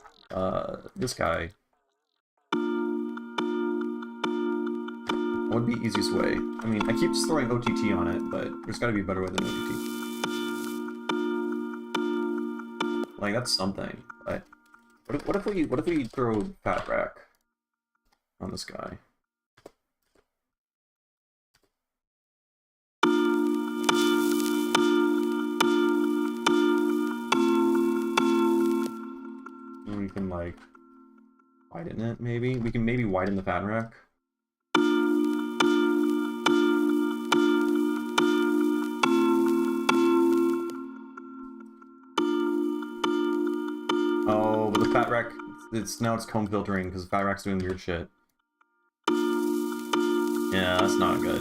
this guy. What would be the easiest way? I mean, I keep just throwing OTT on it, but there's gotta be a better way than OTT. Like, that's something, but what if we throw Fat Rack on this guy? And we can like widen it, maybe? We can maybe widen the Fat Rack. Oh, but the Fat Rack, now it's comb filtering because the Fat Rack's doing weird shit. Yeah, that's not good.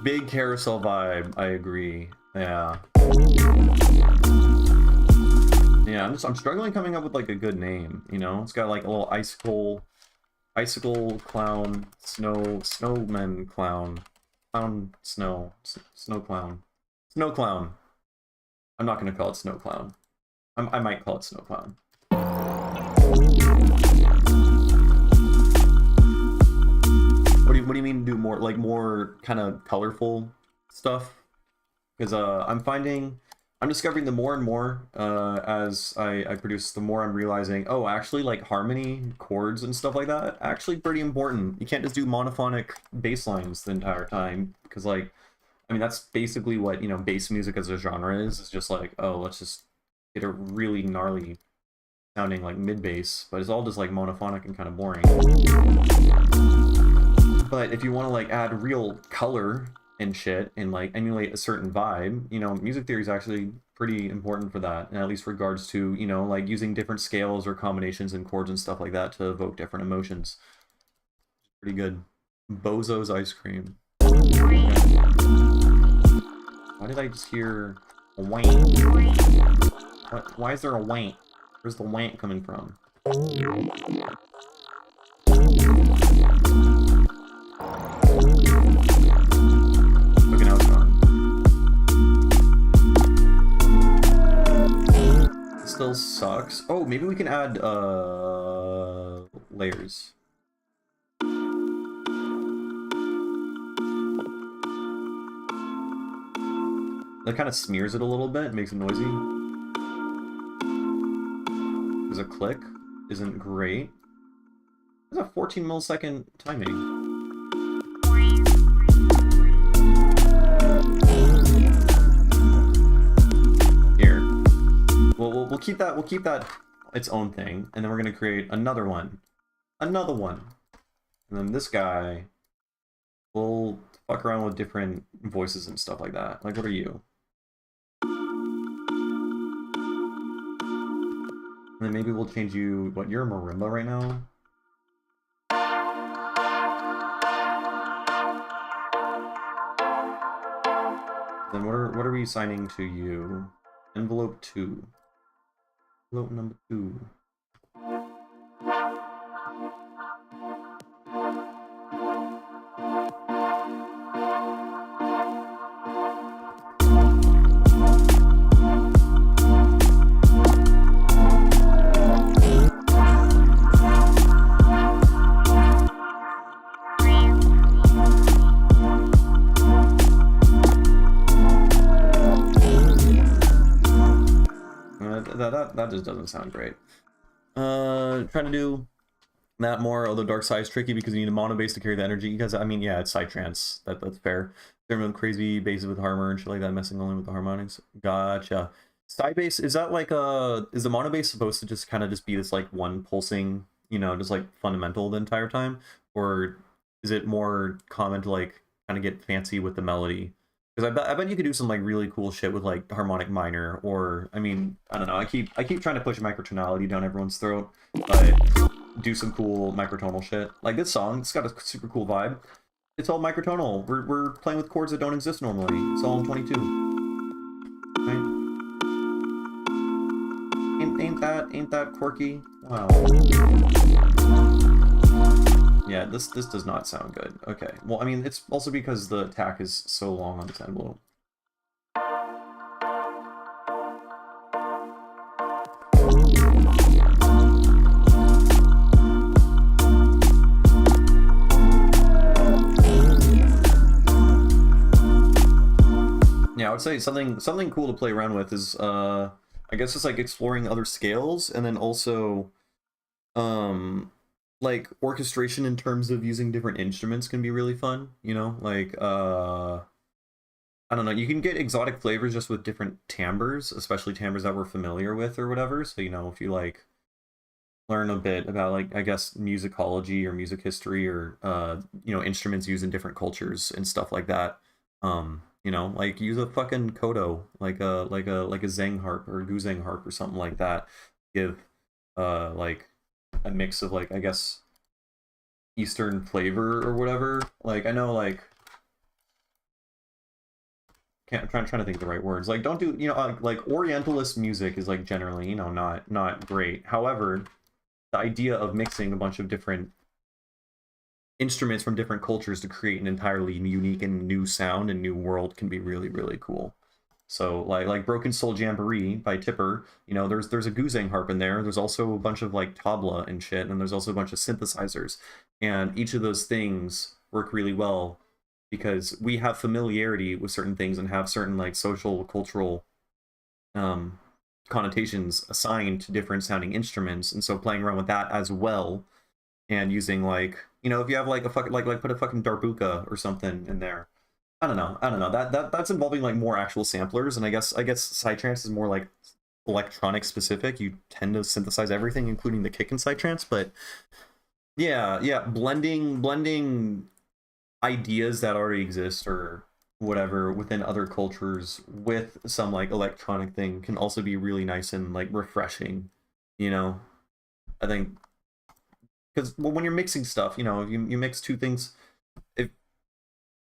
Big carousel vibe, I agree. Yeah. Yeah, I'm struggling coming up with like a good name, you know? It's got like a little icicle clown, snowman clown, snow clown. Snow clown. I'm not gonna call it snow clown. I might call it snow clown. What do you mean do more, like more kind of colorful stuff? Because I'm discovering the more and more as I produce, the more I'm realizing, oh, actually, like harmony, chords, and stuff like that, actually pretty important. You can't just do monophonic bass lines the entire time, because, like, I mean, that's basically what, you know, bass music as a genre is just like, oh, let's just get a really gnarly sounding, like, mid-bass, but it's all just, like, monophonic and kind of boring. But if you want to, like, add real color and shit and like emulate a certain vibe, you know, music theory is actually pretty important for that, and at least regards to, you know, like using different scales or combinations and chords and stuff like that to evoke different emotions. Pretty good. Bozo's ice cream. Why did I just hear a wank? What? Why is there a wank? Where's the wank coming from? Okay, now it's gone. It still sucks. Oh, maybe we can add layers. That kind of smears it a little bit, makes it noisy. There's a click, isn't great. There's a 14 millisecond timing. Here, we'll keep that its own thing, and then we're gonna create another one, and then this guy, we'll fuck around with different voices and stuff like that. Like, what are you? And then maybe we'll change you. What, you're a marimba right now? Then what are we assigning to you? Envelope 2. Envelope number 2. That just doesn't sound great. Trying to do that more, although Dark Side is tricky because you need a mono bass to carry the energy. Because I mean, yeah, it's psytrance. That's fair. They're crazy basses with harmor and shit like that, messing only with the harmonics. Gotcha. Side bass, is that like is the mono bass supposed to just kind of just be this like one pulsing, you know, just like fundamental the entire time, or is it more common to like kind of get fancy with the melody? Because I bet you could do some like really cool shit with like harmonic minor, or I mean, I don't know. I keep trying to push microtonality down everyone's throat, but do some cool microtonal shit. Like this song, it's got a super cool vibe. It's all microtonal. We're playing with chords that don't exist normally. It's all in 22. Right? Ain't that quirky? Wow. Yeah, this does not sound good. Okay. Well, I mean, it's also because the attack is so long on this envelope. Yeah, I would say something cool to play around with is I guess it's like exploring other scales, and then also like orchestration in terms of using different instruments can be really fun, you know? Like I don't know, you can get exotic flavors just with different timbres, especially timbres that we're familiar with or whatever. So, you know, if you like learn a bit about like I guess musicology or music history or you know, instruments used in different cultures and stuff like that. You know, like use a fucking koto, like a zeng harp or guzheng harp or something like that. Give like a mix of like I guess Eastern flavor or whatever. Like I know like I'm trying to think of the right words. Like don't do, you know, like Orientalist music is like generally, you know, not great. However, the idea of mixing a bunch of different instruments from different cultures to create an entirely unique and new sound and new world can be really cool. So like Broken Soul Jamboree by Tipper, you know, there's a guzheng harp in there. There's also a bunch of like tabla and shit, and there's also a bunch of synthesizers. And each of those things work really well because we have familiarity with certain things and have certain like social cultural um connotations assigned to different sounding instruments. And so playing around with that as well and using like, you know, if you have like a fucking like put a fucking darbuka or something in there. I don't know. That's involving like more actual samplers, and I guess psytrance is more like electronic specific. You tend to synthesize everything, including the kick in psytrance. But yeah, blending ideas that already exist or whatever within other cultures with some like electronic thing can also be really nice and like refreshing. You know, I think because when you're mixing stuff, you know, you mix two things.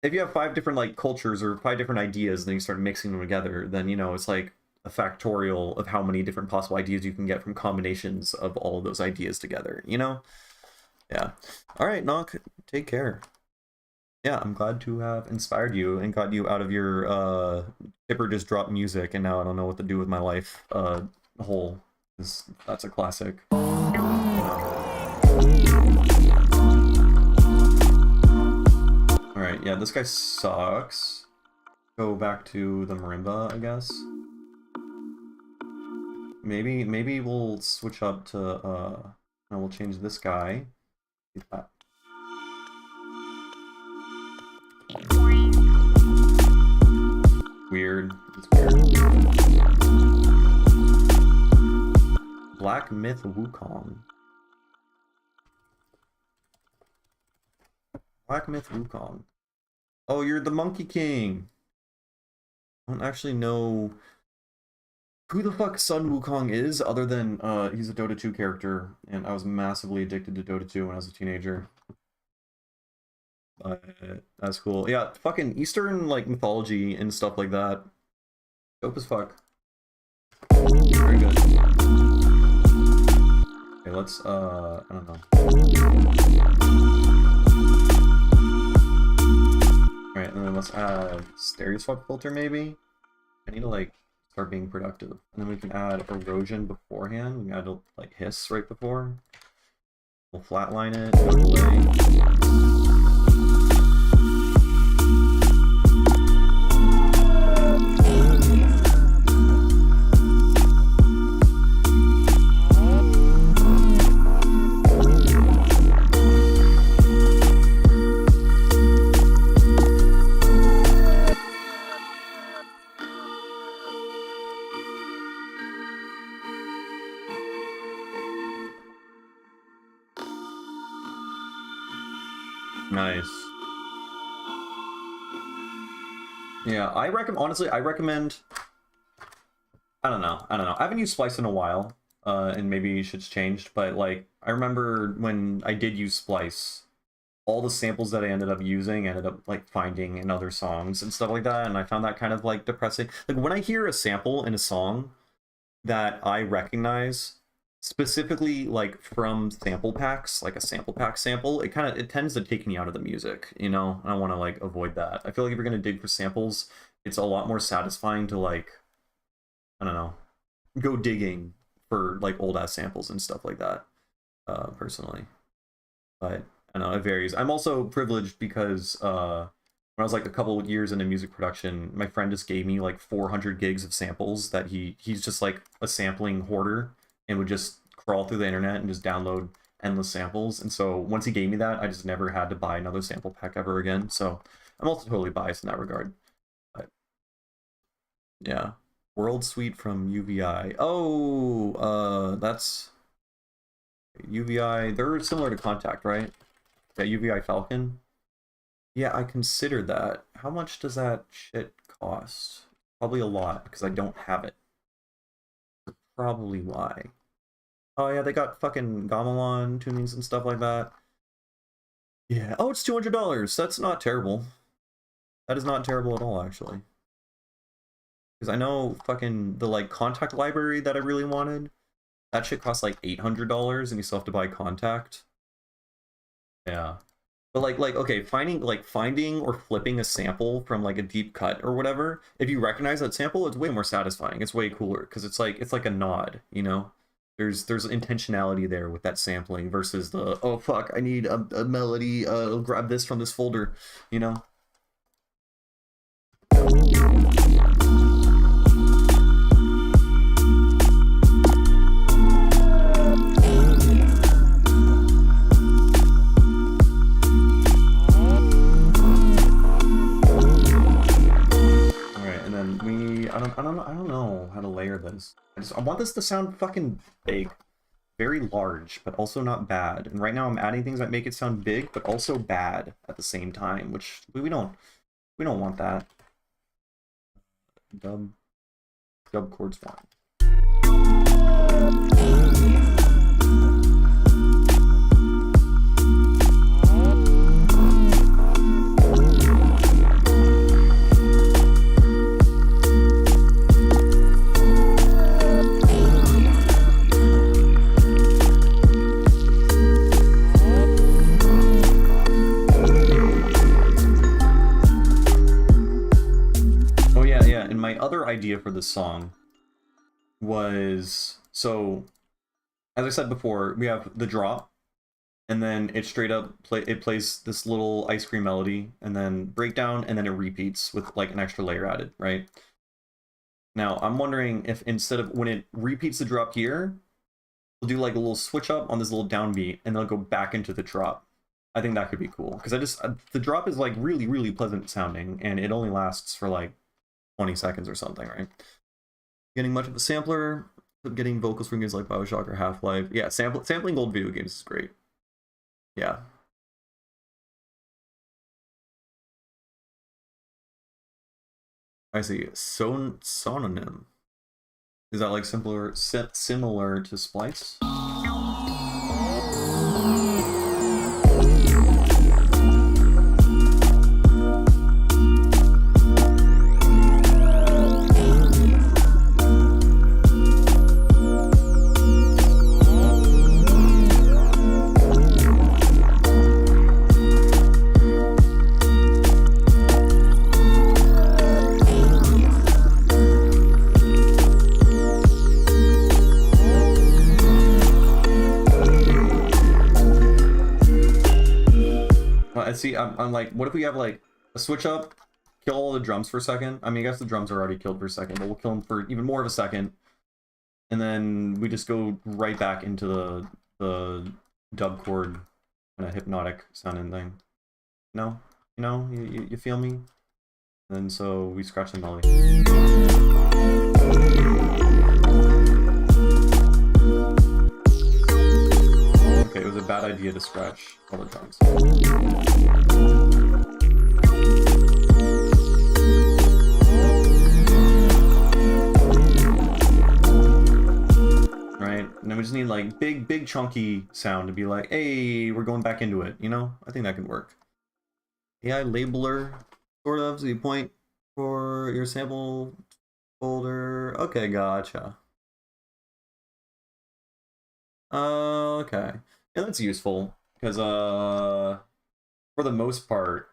If you have five different like cultures or five different ideas, then you start mixing them together, then you know it's like a factorial of how many different possible ideas you can get from combinations of all of those ideas together, you know? Yeah. All right, Knock, take care. Yeah, I'm glad to have inspired you and got you out of your Tipper just dropped music and now I don't know what to do with my life hole. That's a classic. Alright, yeah, this guy sucks. Go back to the marimba, I guess. Maybe we'll switch up to and we'll change this guy. Weird. It's weird. Black Myth Wukong. Black Myth Wukong. Oh, you're the Monkey King. I don't actually know who the fuck Sun Wukong is, other than he's a Dota 2 character, and I was massively addicted to Dota 2 when I was a teenager. That's cool. Yeah, fucking Eastern like mythology and stuff like that. Dope as fuck. Very good. Okay, let's I don't know. Alright, and then let's add stereo swap filter maybe. I need to like start being productive. And then we can add erosion beforehand. We can add like hiss right before. We'll flatline it, no delay. Nice. Yeah, honestly, I recommend. I don't know. I haven't used Splice in a while, and maybe shit's changed. But like, I remember when I did use Splice, all the samples that I ended up using ended up like finding in other songs and stuff like that, and I found that kind of like depressing. Like when I hear a sample in a song that I recognize specifically like from sample packs, like a sample pack sample, it tends to take me out of the music, you know? And I want to like avoid that. I feel like if you're gonna dig for samples, it's a lot more satisfying to like, I don't know, go digging for like old ass samples and stuff like that, personally. But I don't know, it varies. I'm also privileged because when I was like a couple of years into music production, my friend just gave me like 400 gigs of samples that he's just like a sampling hoarder and would just crawl through the internet and just download endless samples. And so once he gave me that, I just never had to buy another sample pack ever again. So I'm also totally biased in that regard. But yeah. World Suite from UVI. Oh, that's UVI. They're similar to Contact, right? Yeah, UVI Falcon. Yeah, I considered that. How much does that shit cost? Probably a lot, because I don't have it. Probably why. Oh yeah, they got fucking Gamelan tunings and stuff like that. Yeah. Oh, it's $200. That's not terrible. That is not terrible at all, actually. Because I know fucking the like Contact library that I really wanted, that shit costs like $800, and you still have to buy Contact. Yeah. But like okay, finding or flipping a sample from like a deep cut or whatever, if you recognize that sample, it's way more satisfying. It's way cooler because it's like a nod, you know? There's intentionality there with that sampling versus the, oh fuck, I need a melody, I'll grab this from this folder, you know? I don't know how to layer this. I want this to sound fucking big, very large, but also not bad. And right now I'm adding things that make it sound big, but also bad at the same time, which we don't want that. Dub chords fine. My other idea for this song was, so as I said before, we have the drop, and then it straight up it plays this little ice cream melody, and then breakdown, and then it repeats with like an extra layer added, right? Now I'm wondering if instead of when it repeats the drop here, we'll do like a little switch up on this little downbeat, and then it'll go back into the drop. I think that could be cool because the drop is like really pleasant sounding, and it only lasts for like 20 seconds or something, right? Getting much of a sampler, getting vocals from games like BioShock or Half-Life. Yeah, sampling old video games is great. Yeah. I see. Sononym. Is that like similar to Splice? See, I'm like, what if we have like a switch up, kill all the drums for a second? I mean, I guess the drums are already killed for a second, but we'll kill them for even more of a second, and then we just go right back into the dub chord kind of hypnotic sounding thing. No, you know, you feel me? And so we scratch the melody. Okay, it was a bad idea to scratch all the drums. And then we just need like big chunky sound to be like, hey, we're going back into it, you know? I think that could work. AI labeler, sort of, so you point for your sample folder. Okay, gotcha. Okay. Yeah, that's useful. Because for the most part,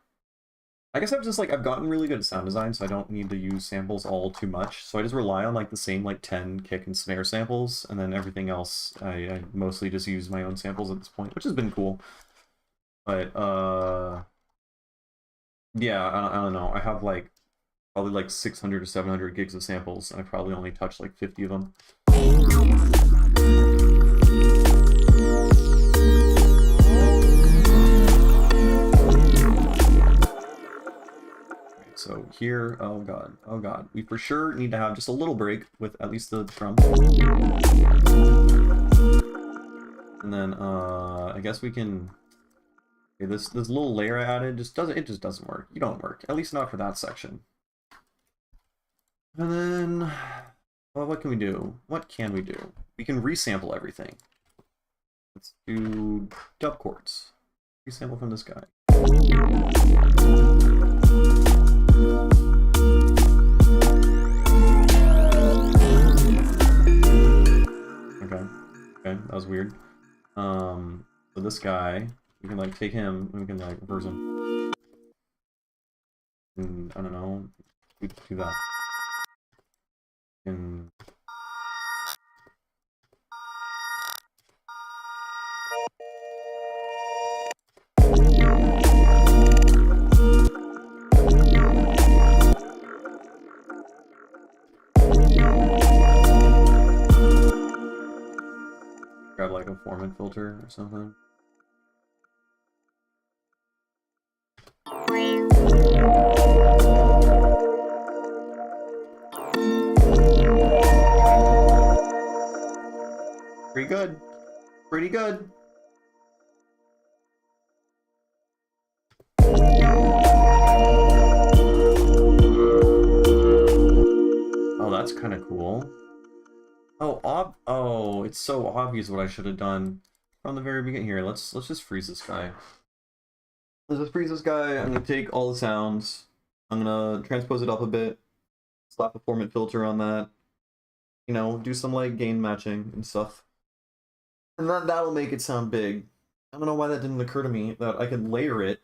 I guess I've gotten really good at sound design, so I don't need to use samples all too much. So I just rely on like the same like 10 kick and snare samples, and then everything else I mostly just use my own samples at this point, which has been cool. But yeah, I don't know. I have like probably like 600 or 700 gigs of samples, and I probably only touched like 50 of them. So here, oh god, we for sure need to have just a little break with at least the drum. And then I guess we can, okay, this little layer I added just doesn't work. You don't work, at least not for that section. And then, well, what can we do? What can we do? We can resample everything. Let's do dub chords. Resample from this guy. Okay, that was weird. So this guy, we can like take him and we can like reverse him. And I don't know, do that. And grab like a Foreman filter or something. Pretty good. Pretty good. Oh, that's kind of cool. Oh, it's so obvious what I should have done from the very beginning. Here, let's just freeze this guy. Let's just freeze this guy. I'm gonna take all the sounds. I'm gonna transpose it up a bit. Slap a Foreman filter on that. You know, do some like gain matching and stuff. And that'll make it sound big. I don't know why that didn't occur to me, that I could layer it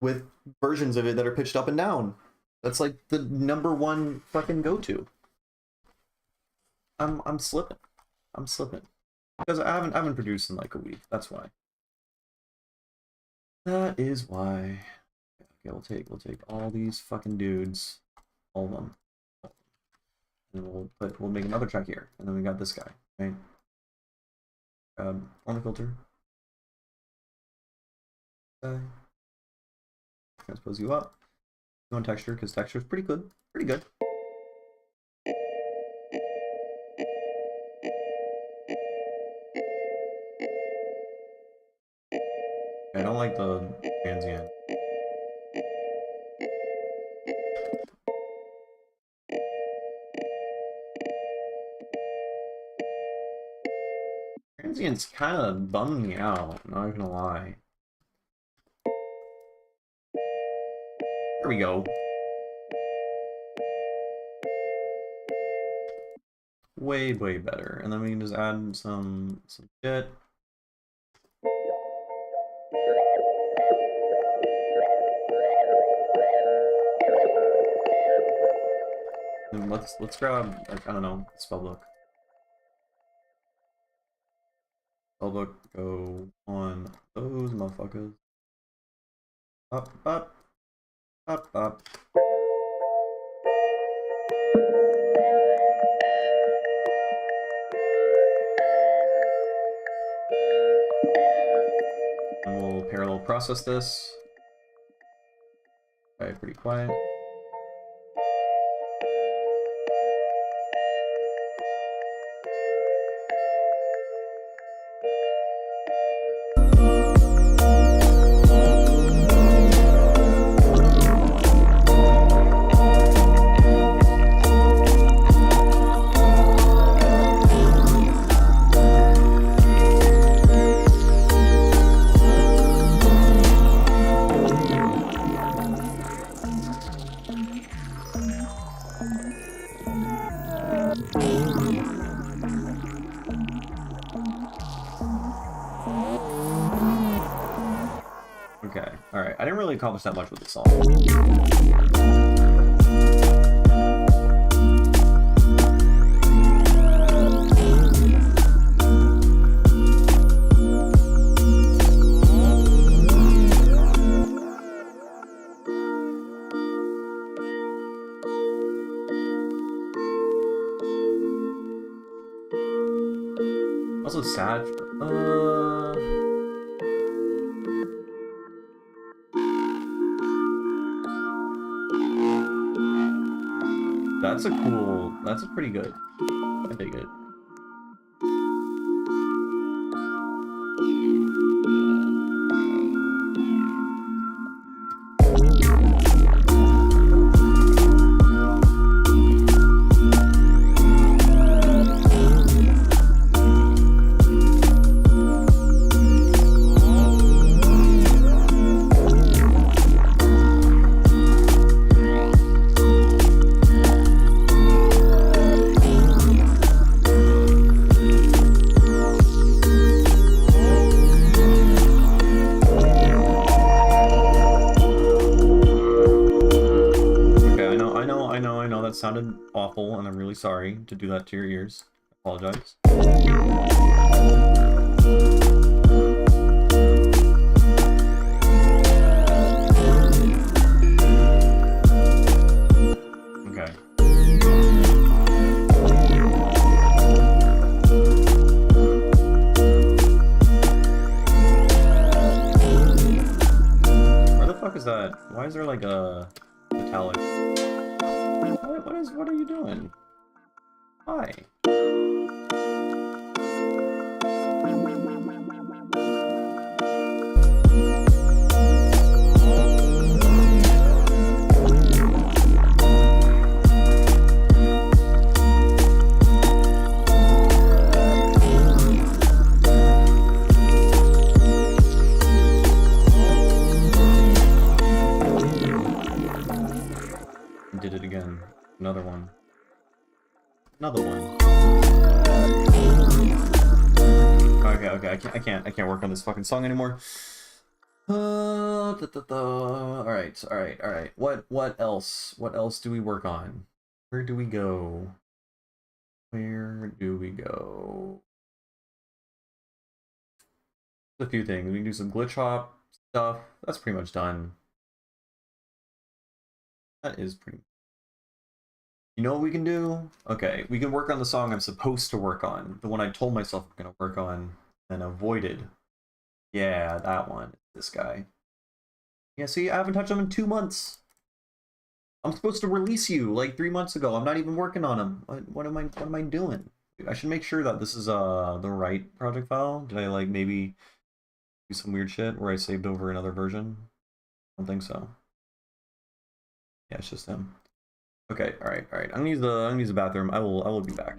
with versions of it that are pitched up and down. That's like the #1 fucking go-to. I'm slipping. I'm slipping. Because I haven't produced in like a week. That's why. That is why. Okay, we'll take all these fucking dudes. All of them. And we'll make another track here. And then we got this guy, right? On the filter. Okay. Transpose you up. Go on texture, because texture is pretty good. Pretty good. I don't like the transient. Transient's kind of bumming me out, not gonna lie. There we go. Way better. And then we can just add some shit. And let's grab, like, I don't know, spellbook. Spellbook, go on those motherfuckers. Up. And we'll parallel process this. Okay, pretty quiet. I didn't really accomplish that much with the song. Also sad. That's a pretty good. I dig it. That sounded awful, and I'm really sorry to do that to your ears. I apologize. Okay. Where the fuck is that? Why is there like a metallic? What are you doing? Hi. Did it again. Another one. Another one. Okay, I can't work on this fucking song anymore. Alright. What else? What else do we work on? Where do we go? Where do we go? A few things. We can do some glitch hop stuff. That's pretty much done. That is pretty much. You know what we can do? Okay, we can work on the song I'm supposed to work on. The one I told myself I'm gonna work on and avoided. Yeah, that one. This guy. Yeah, see, I haven't touched him in 2 months. I'm supposed to release you like 3 months ago. I'm not even working on him. What am I doing? I should make sure that this is the right project file. Did I like maybe do some weird shit where I saved over another version? I don't think so. Yeah, it's just him. Okay, alright. I'm gonna use the bathroom. I will be back.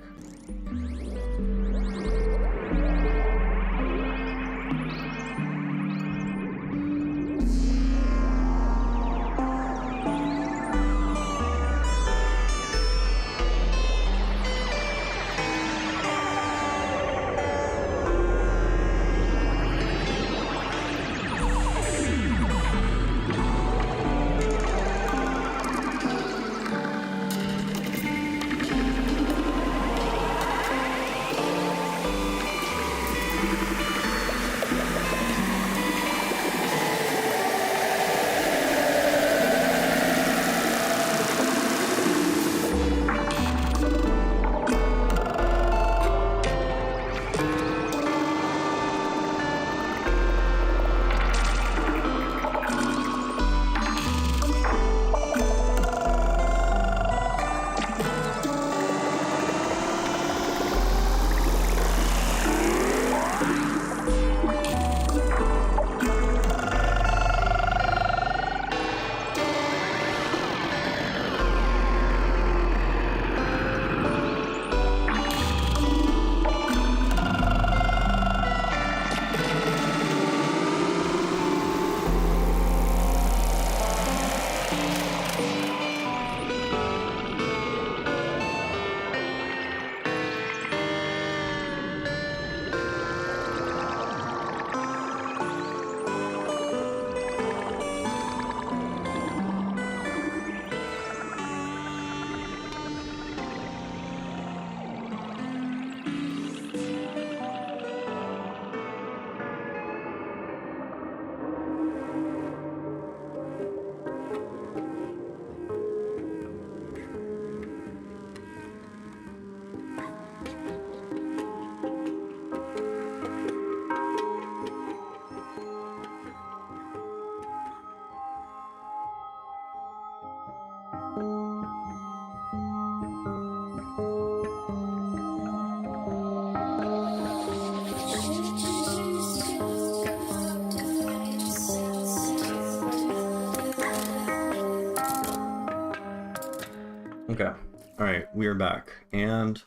Okay. Alright, we are back. And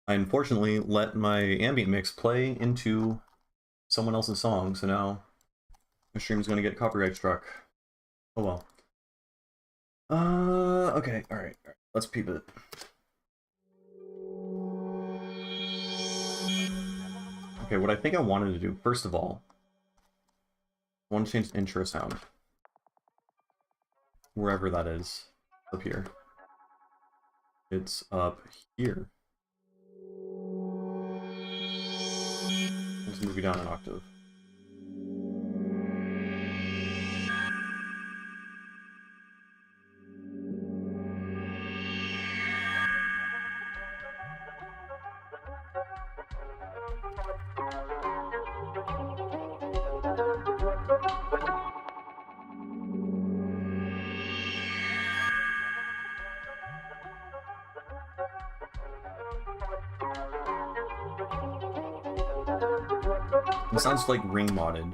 I unfortunately let my ambient mix play into someone else's song, so now my stream's gonna get copyright struck. Oh well. Okay, alright. Let's peep it. Okay, what I think I wanted to do, first of all, I want to change the intro sound. Wherever that is. Up here. It's up here. Let's move you down an octave. It sounds like ring modded.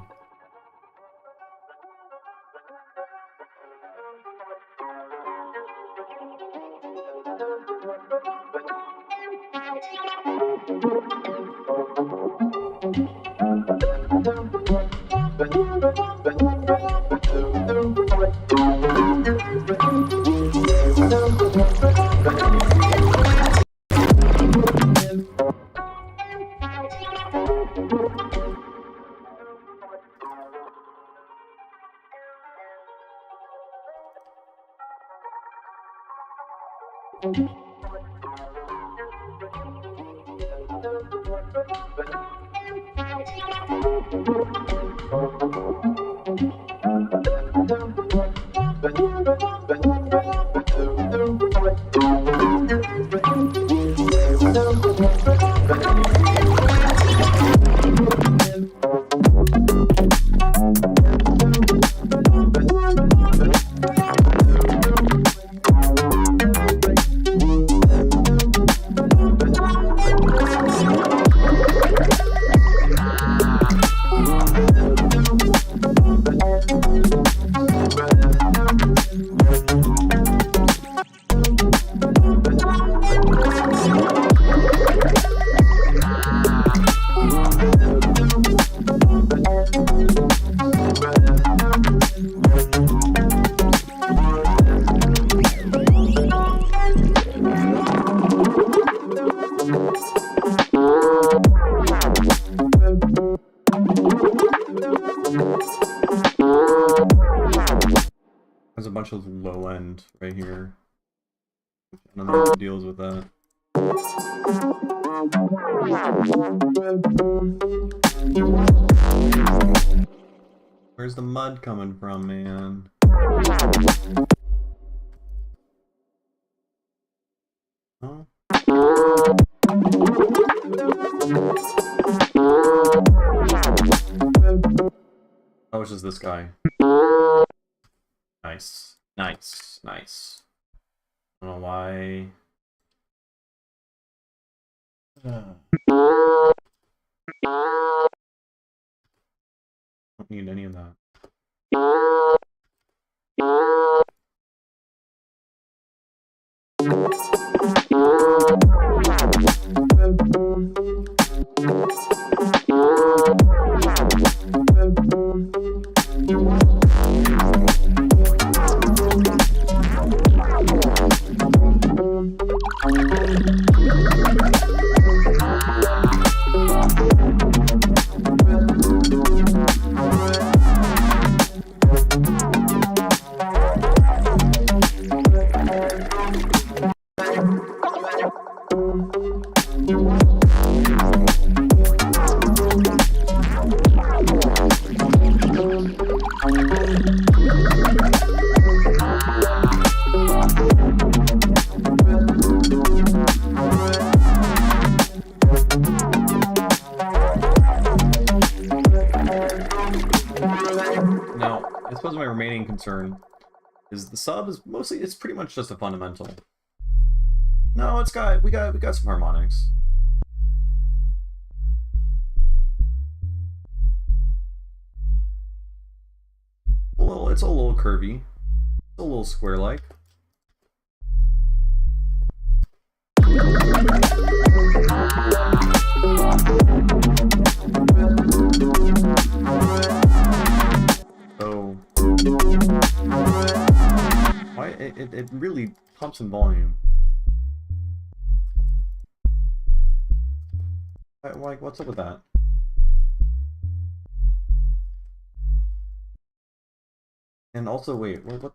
There's a bunch of low end right here. I don't know who deals with that. Where's the mud coming from, man? Huh? Oh, it's just this guy. Nice. Nice. Nice. I don't know why. Don't need any of that. Now, I suppose my remaining concern is the sub is mostly, it's pretty much just a fundamental. No, we got some harmonics. It's a little curvy. It's a little square-like. it really pumps in volume. Like, what's up with that? And also, wait, what?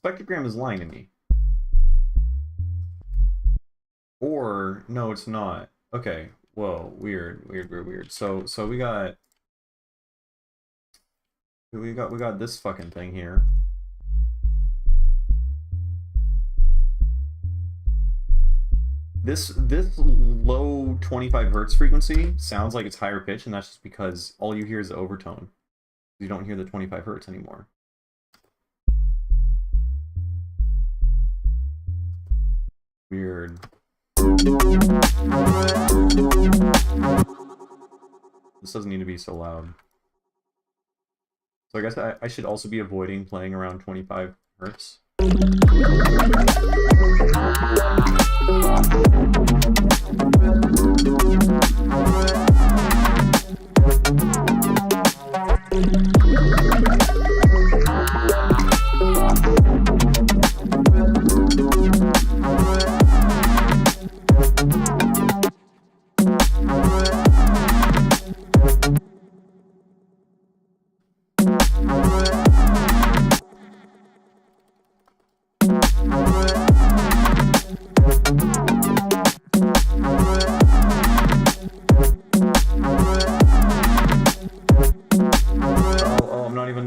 Spectrogram is lying to me. Or, no, it's not. Okay, whoa, weird. So we got this fucking thing here. This low 25 hertz frequency sounds like it's higher pitch, and that's just because all you hear is the overtone. You don't hear the 25 hertz anymore. Weird. This doesn't need to be so loud. So I guess I should also be avoiding playing around 25 hertz.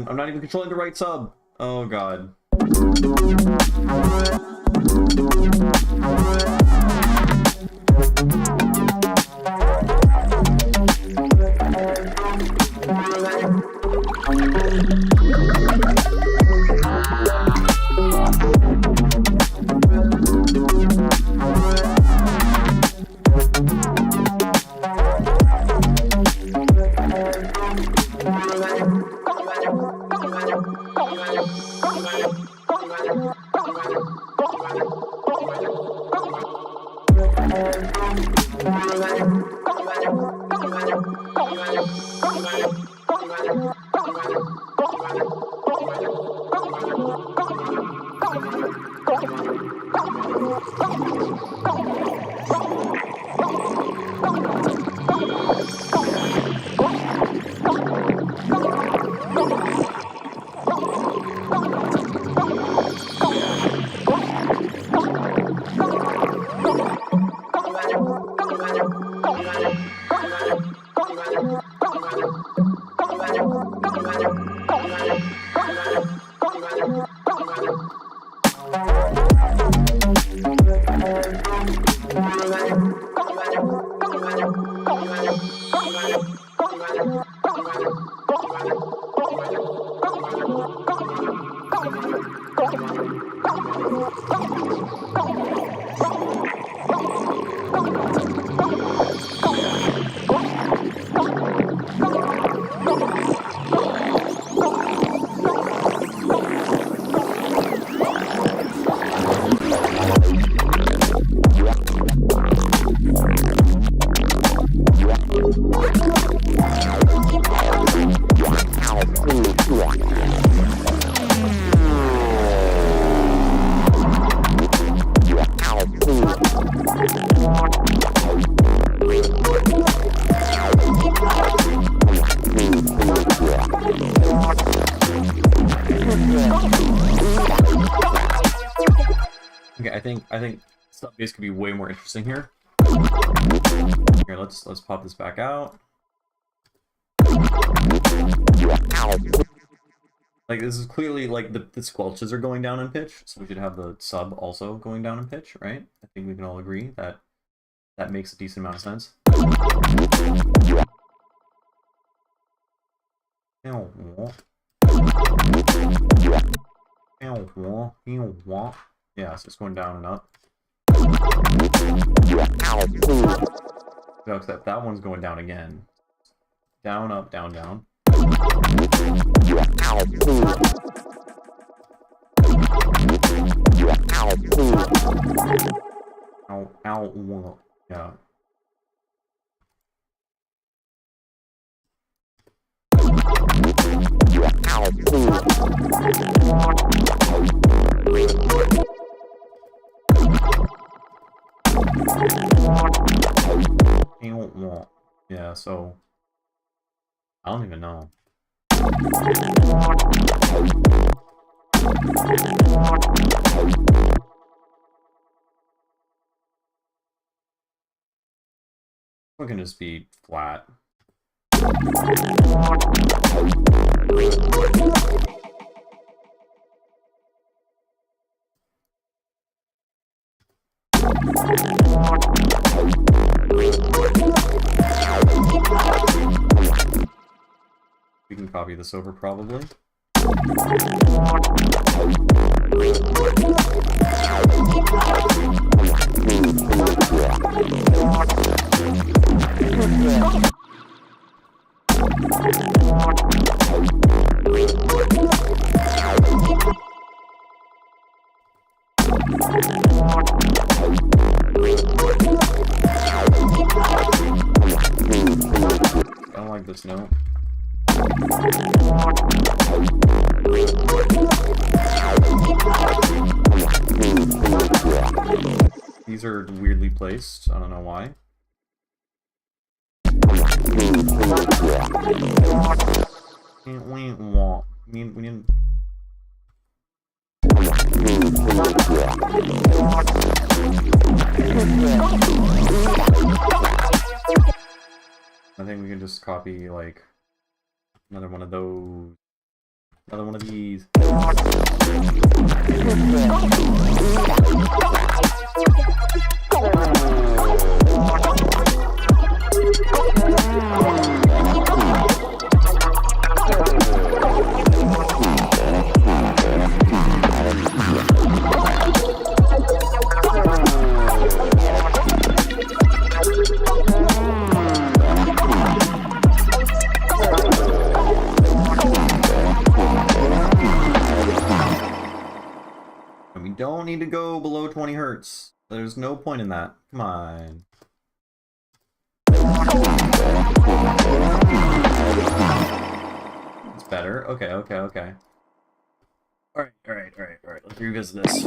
I'm not even controlling the right sub. Oh god. Okay, I think sub bass could be way more interesting here. Here, let's pop this back out. Like, this is clearly like the squelches are going down in pitch, so we should have the sub also going down in pitch, right? I think we can all agree that that makes a decent amount of sense. Yeah, so it's going down and up. No, except that one's going down again. Down, up, down, down. Ow, ow, yeah. Yeah, so I don't even know. We can just be flat. We can copy this over probably. I don't like this note. These are weirdly placed. I don't know why. We need... I think we can just copy, like, another one of those. Another one of these. We don't need to go below 20 hertz. There's no point in that. Come on. It's better. Okay. Alright. Let's revisit this.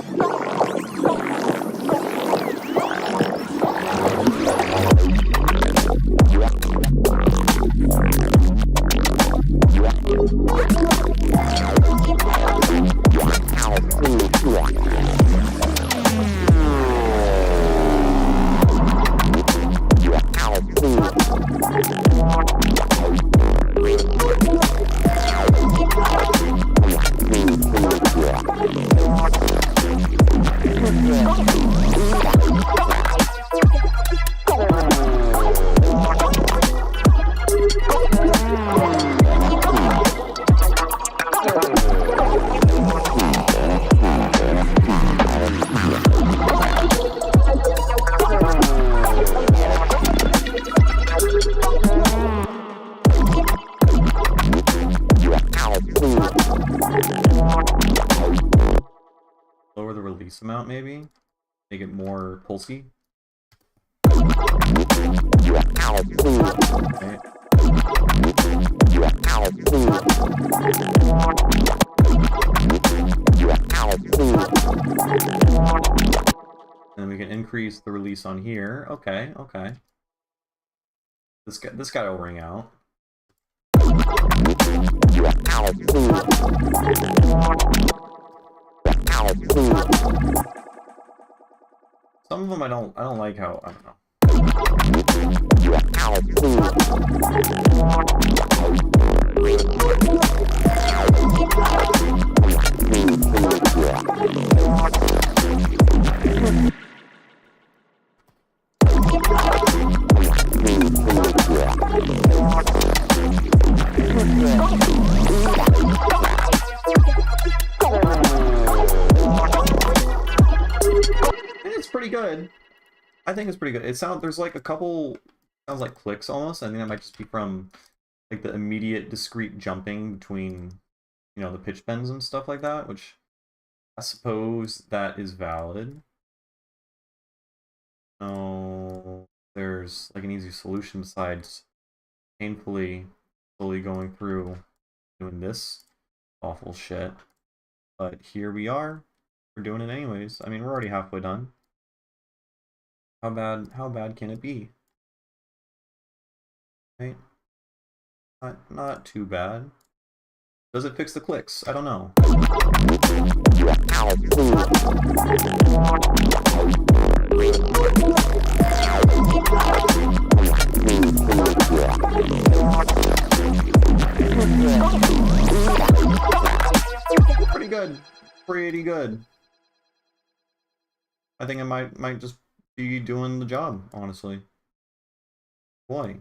Lower the release amount, maybe? Make it more pulsy? Okay. And we can increase the release on here. Okay. This guy will ring out. Some of them I don't like how, I don't know. It's pretty good. I think it's pretty good. There's like a couple, sounds like clicks almost. I think that might just be from like the immediate discrete jumping between, you know, the pitch bends and stuff like that, which I suppose that is valid. No, there's like an easy solution besides painfully slowly going through doing this. awful shit. But here we are. We're doing it anyways. I mean, we're already halfway done. How bad can it be? Right? Not too bad. Does it fix the clicks? I don't know. Pretty good. Pretty good. I think I might just be doing the job, honestly. Boy.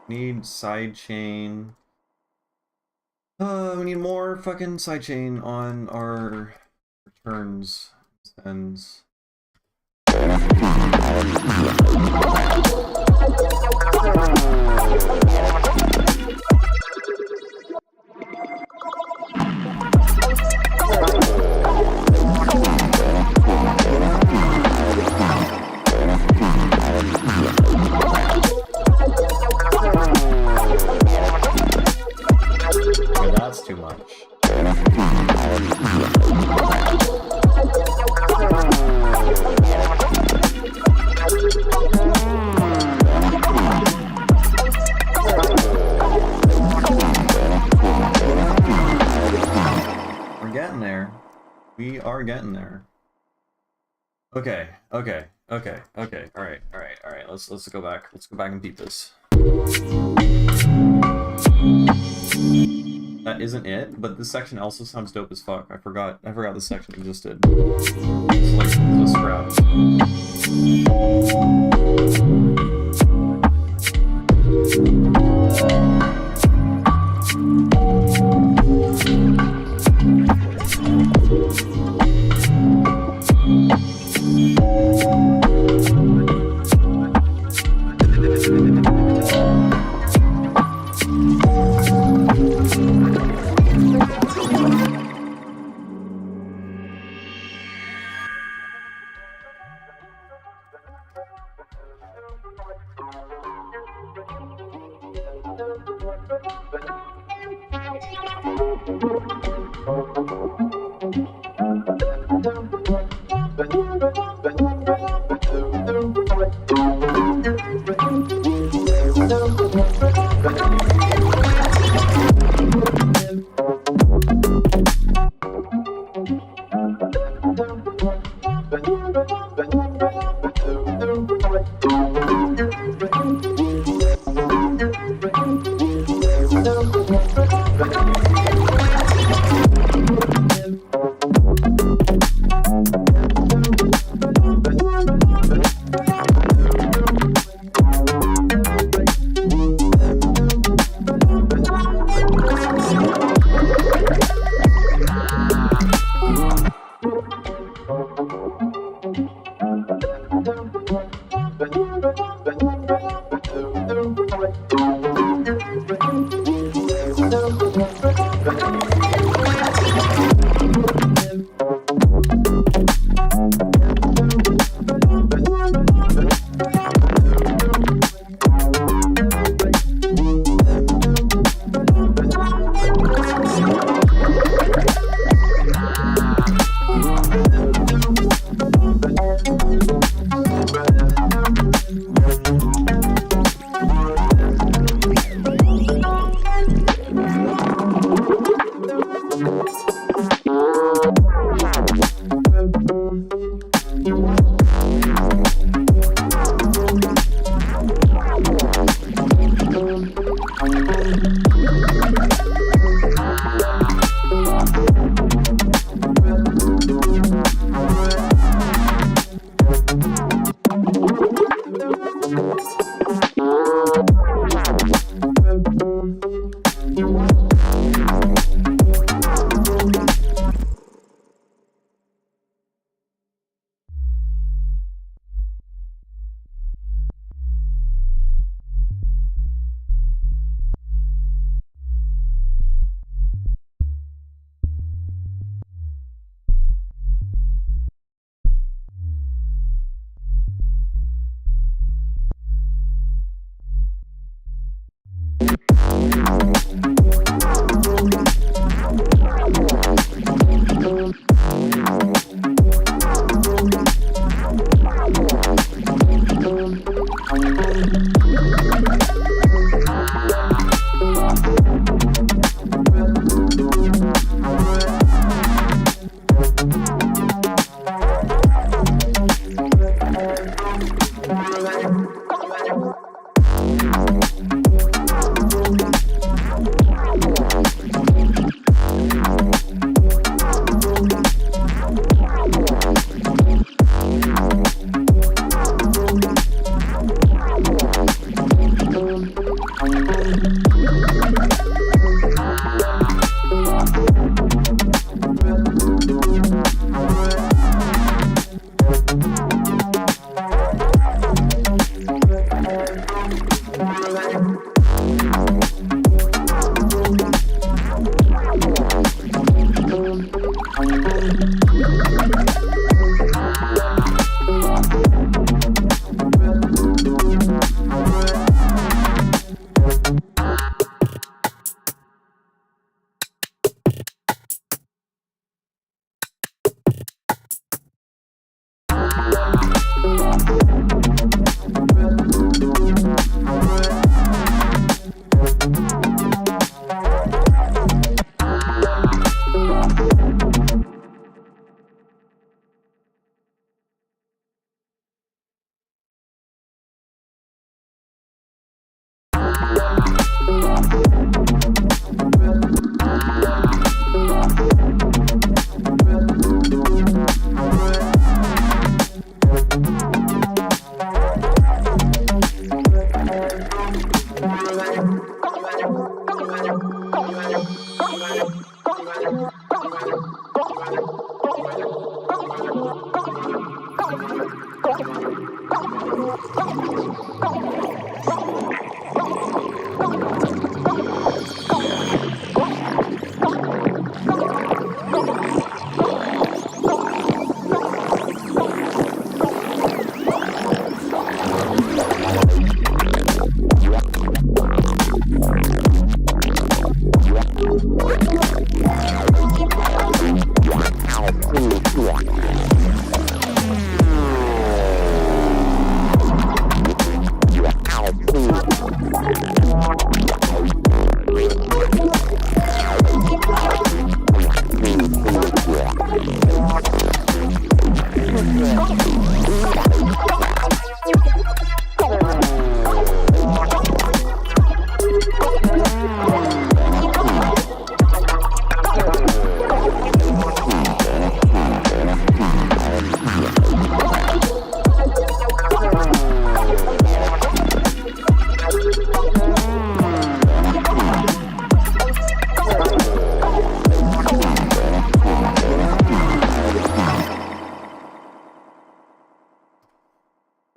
Need sidechain. We need more fucking sidechain on our returns sends. That's too much. We're getting there. We are getting there. Okay. Alright. Let's go back. Let's go back and beat this. That isn't it, but this section also sounds dope as fuck. I forgot this section existed. It's like the scraps.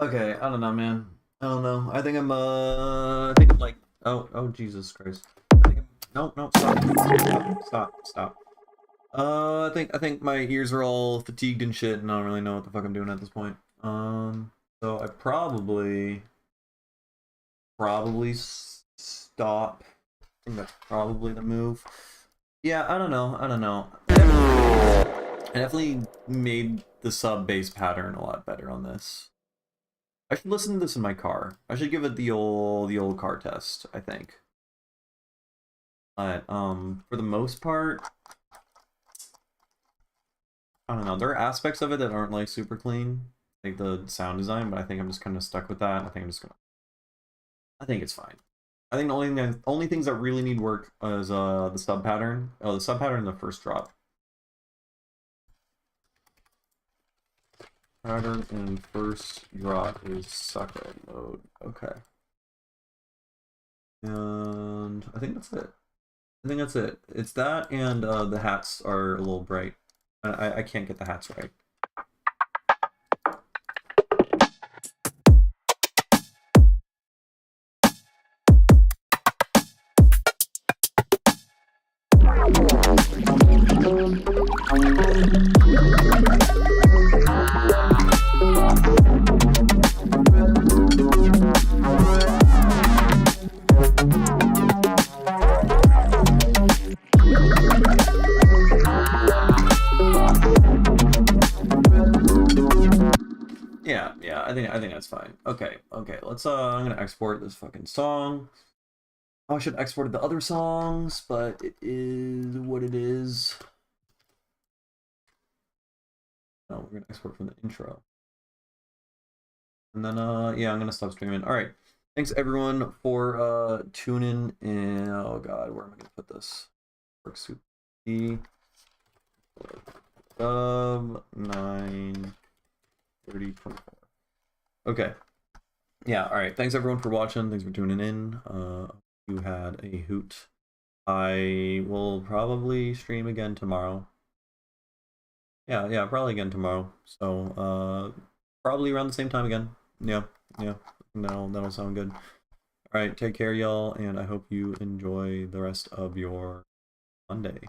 Okay, I don't know, man. I don't know. I think I'm like, oh Jesus Christ. No, stop. I think my ears are all fatigued and shit, and I don't really know what the fuck I'm doing at this point. So I probably stop. I think that's probably the move. Yeah, I don't know. I definitely made the sub bass pattern a lot better on this. I should listen to this in my car. I should give it the old car test, I think. But for the most part, I don't know. There are aspects of it that aren't like super clean, like the sound design, but I think I'm just kind of stuck with that. I think it's fine. I think the only things that really need work is the sub pattern. Oh, the sub pattern in the first drop. Pattern in first drop is sucker mode. Okay. And I think that's it. It's that, and the hats are a little bright. I can't get the hats right. Yeah, I think that's fine. Okay, let's I'm gonna export this fucking song. Oh, I should have exported the other songs, but it is what it is. No, we're gonna export from the intro. And then yeah, I'm gonna stop streaming. Alright. Thanks everyone for tuning in. Oh god, where am I gonna put this? Work super sub 9 30 24. Okay. Yeah, alright. Thanks everyone for watching. Thanks for tuning in. You had a hoot. I will probably stream again tomorrow. Yeah, probably again tomorrow. So probably around the same time again. Yeah. That'll sound good. Alright, take care y'all, and I hope you enjoy the rest of your Monday.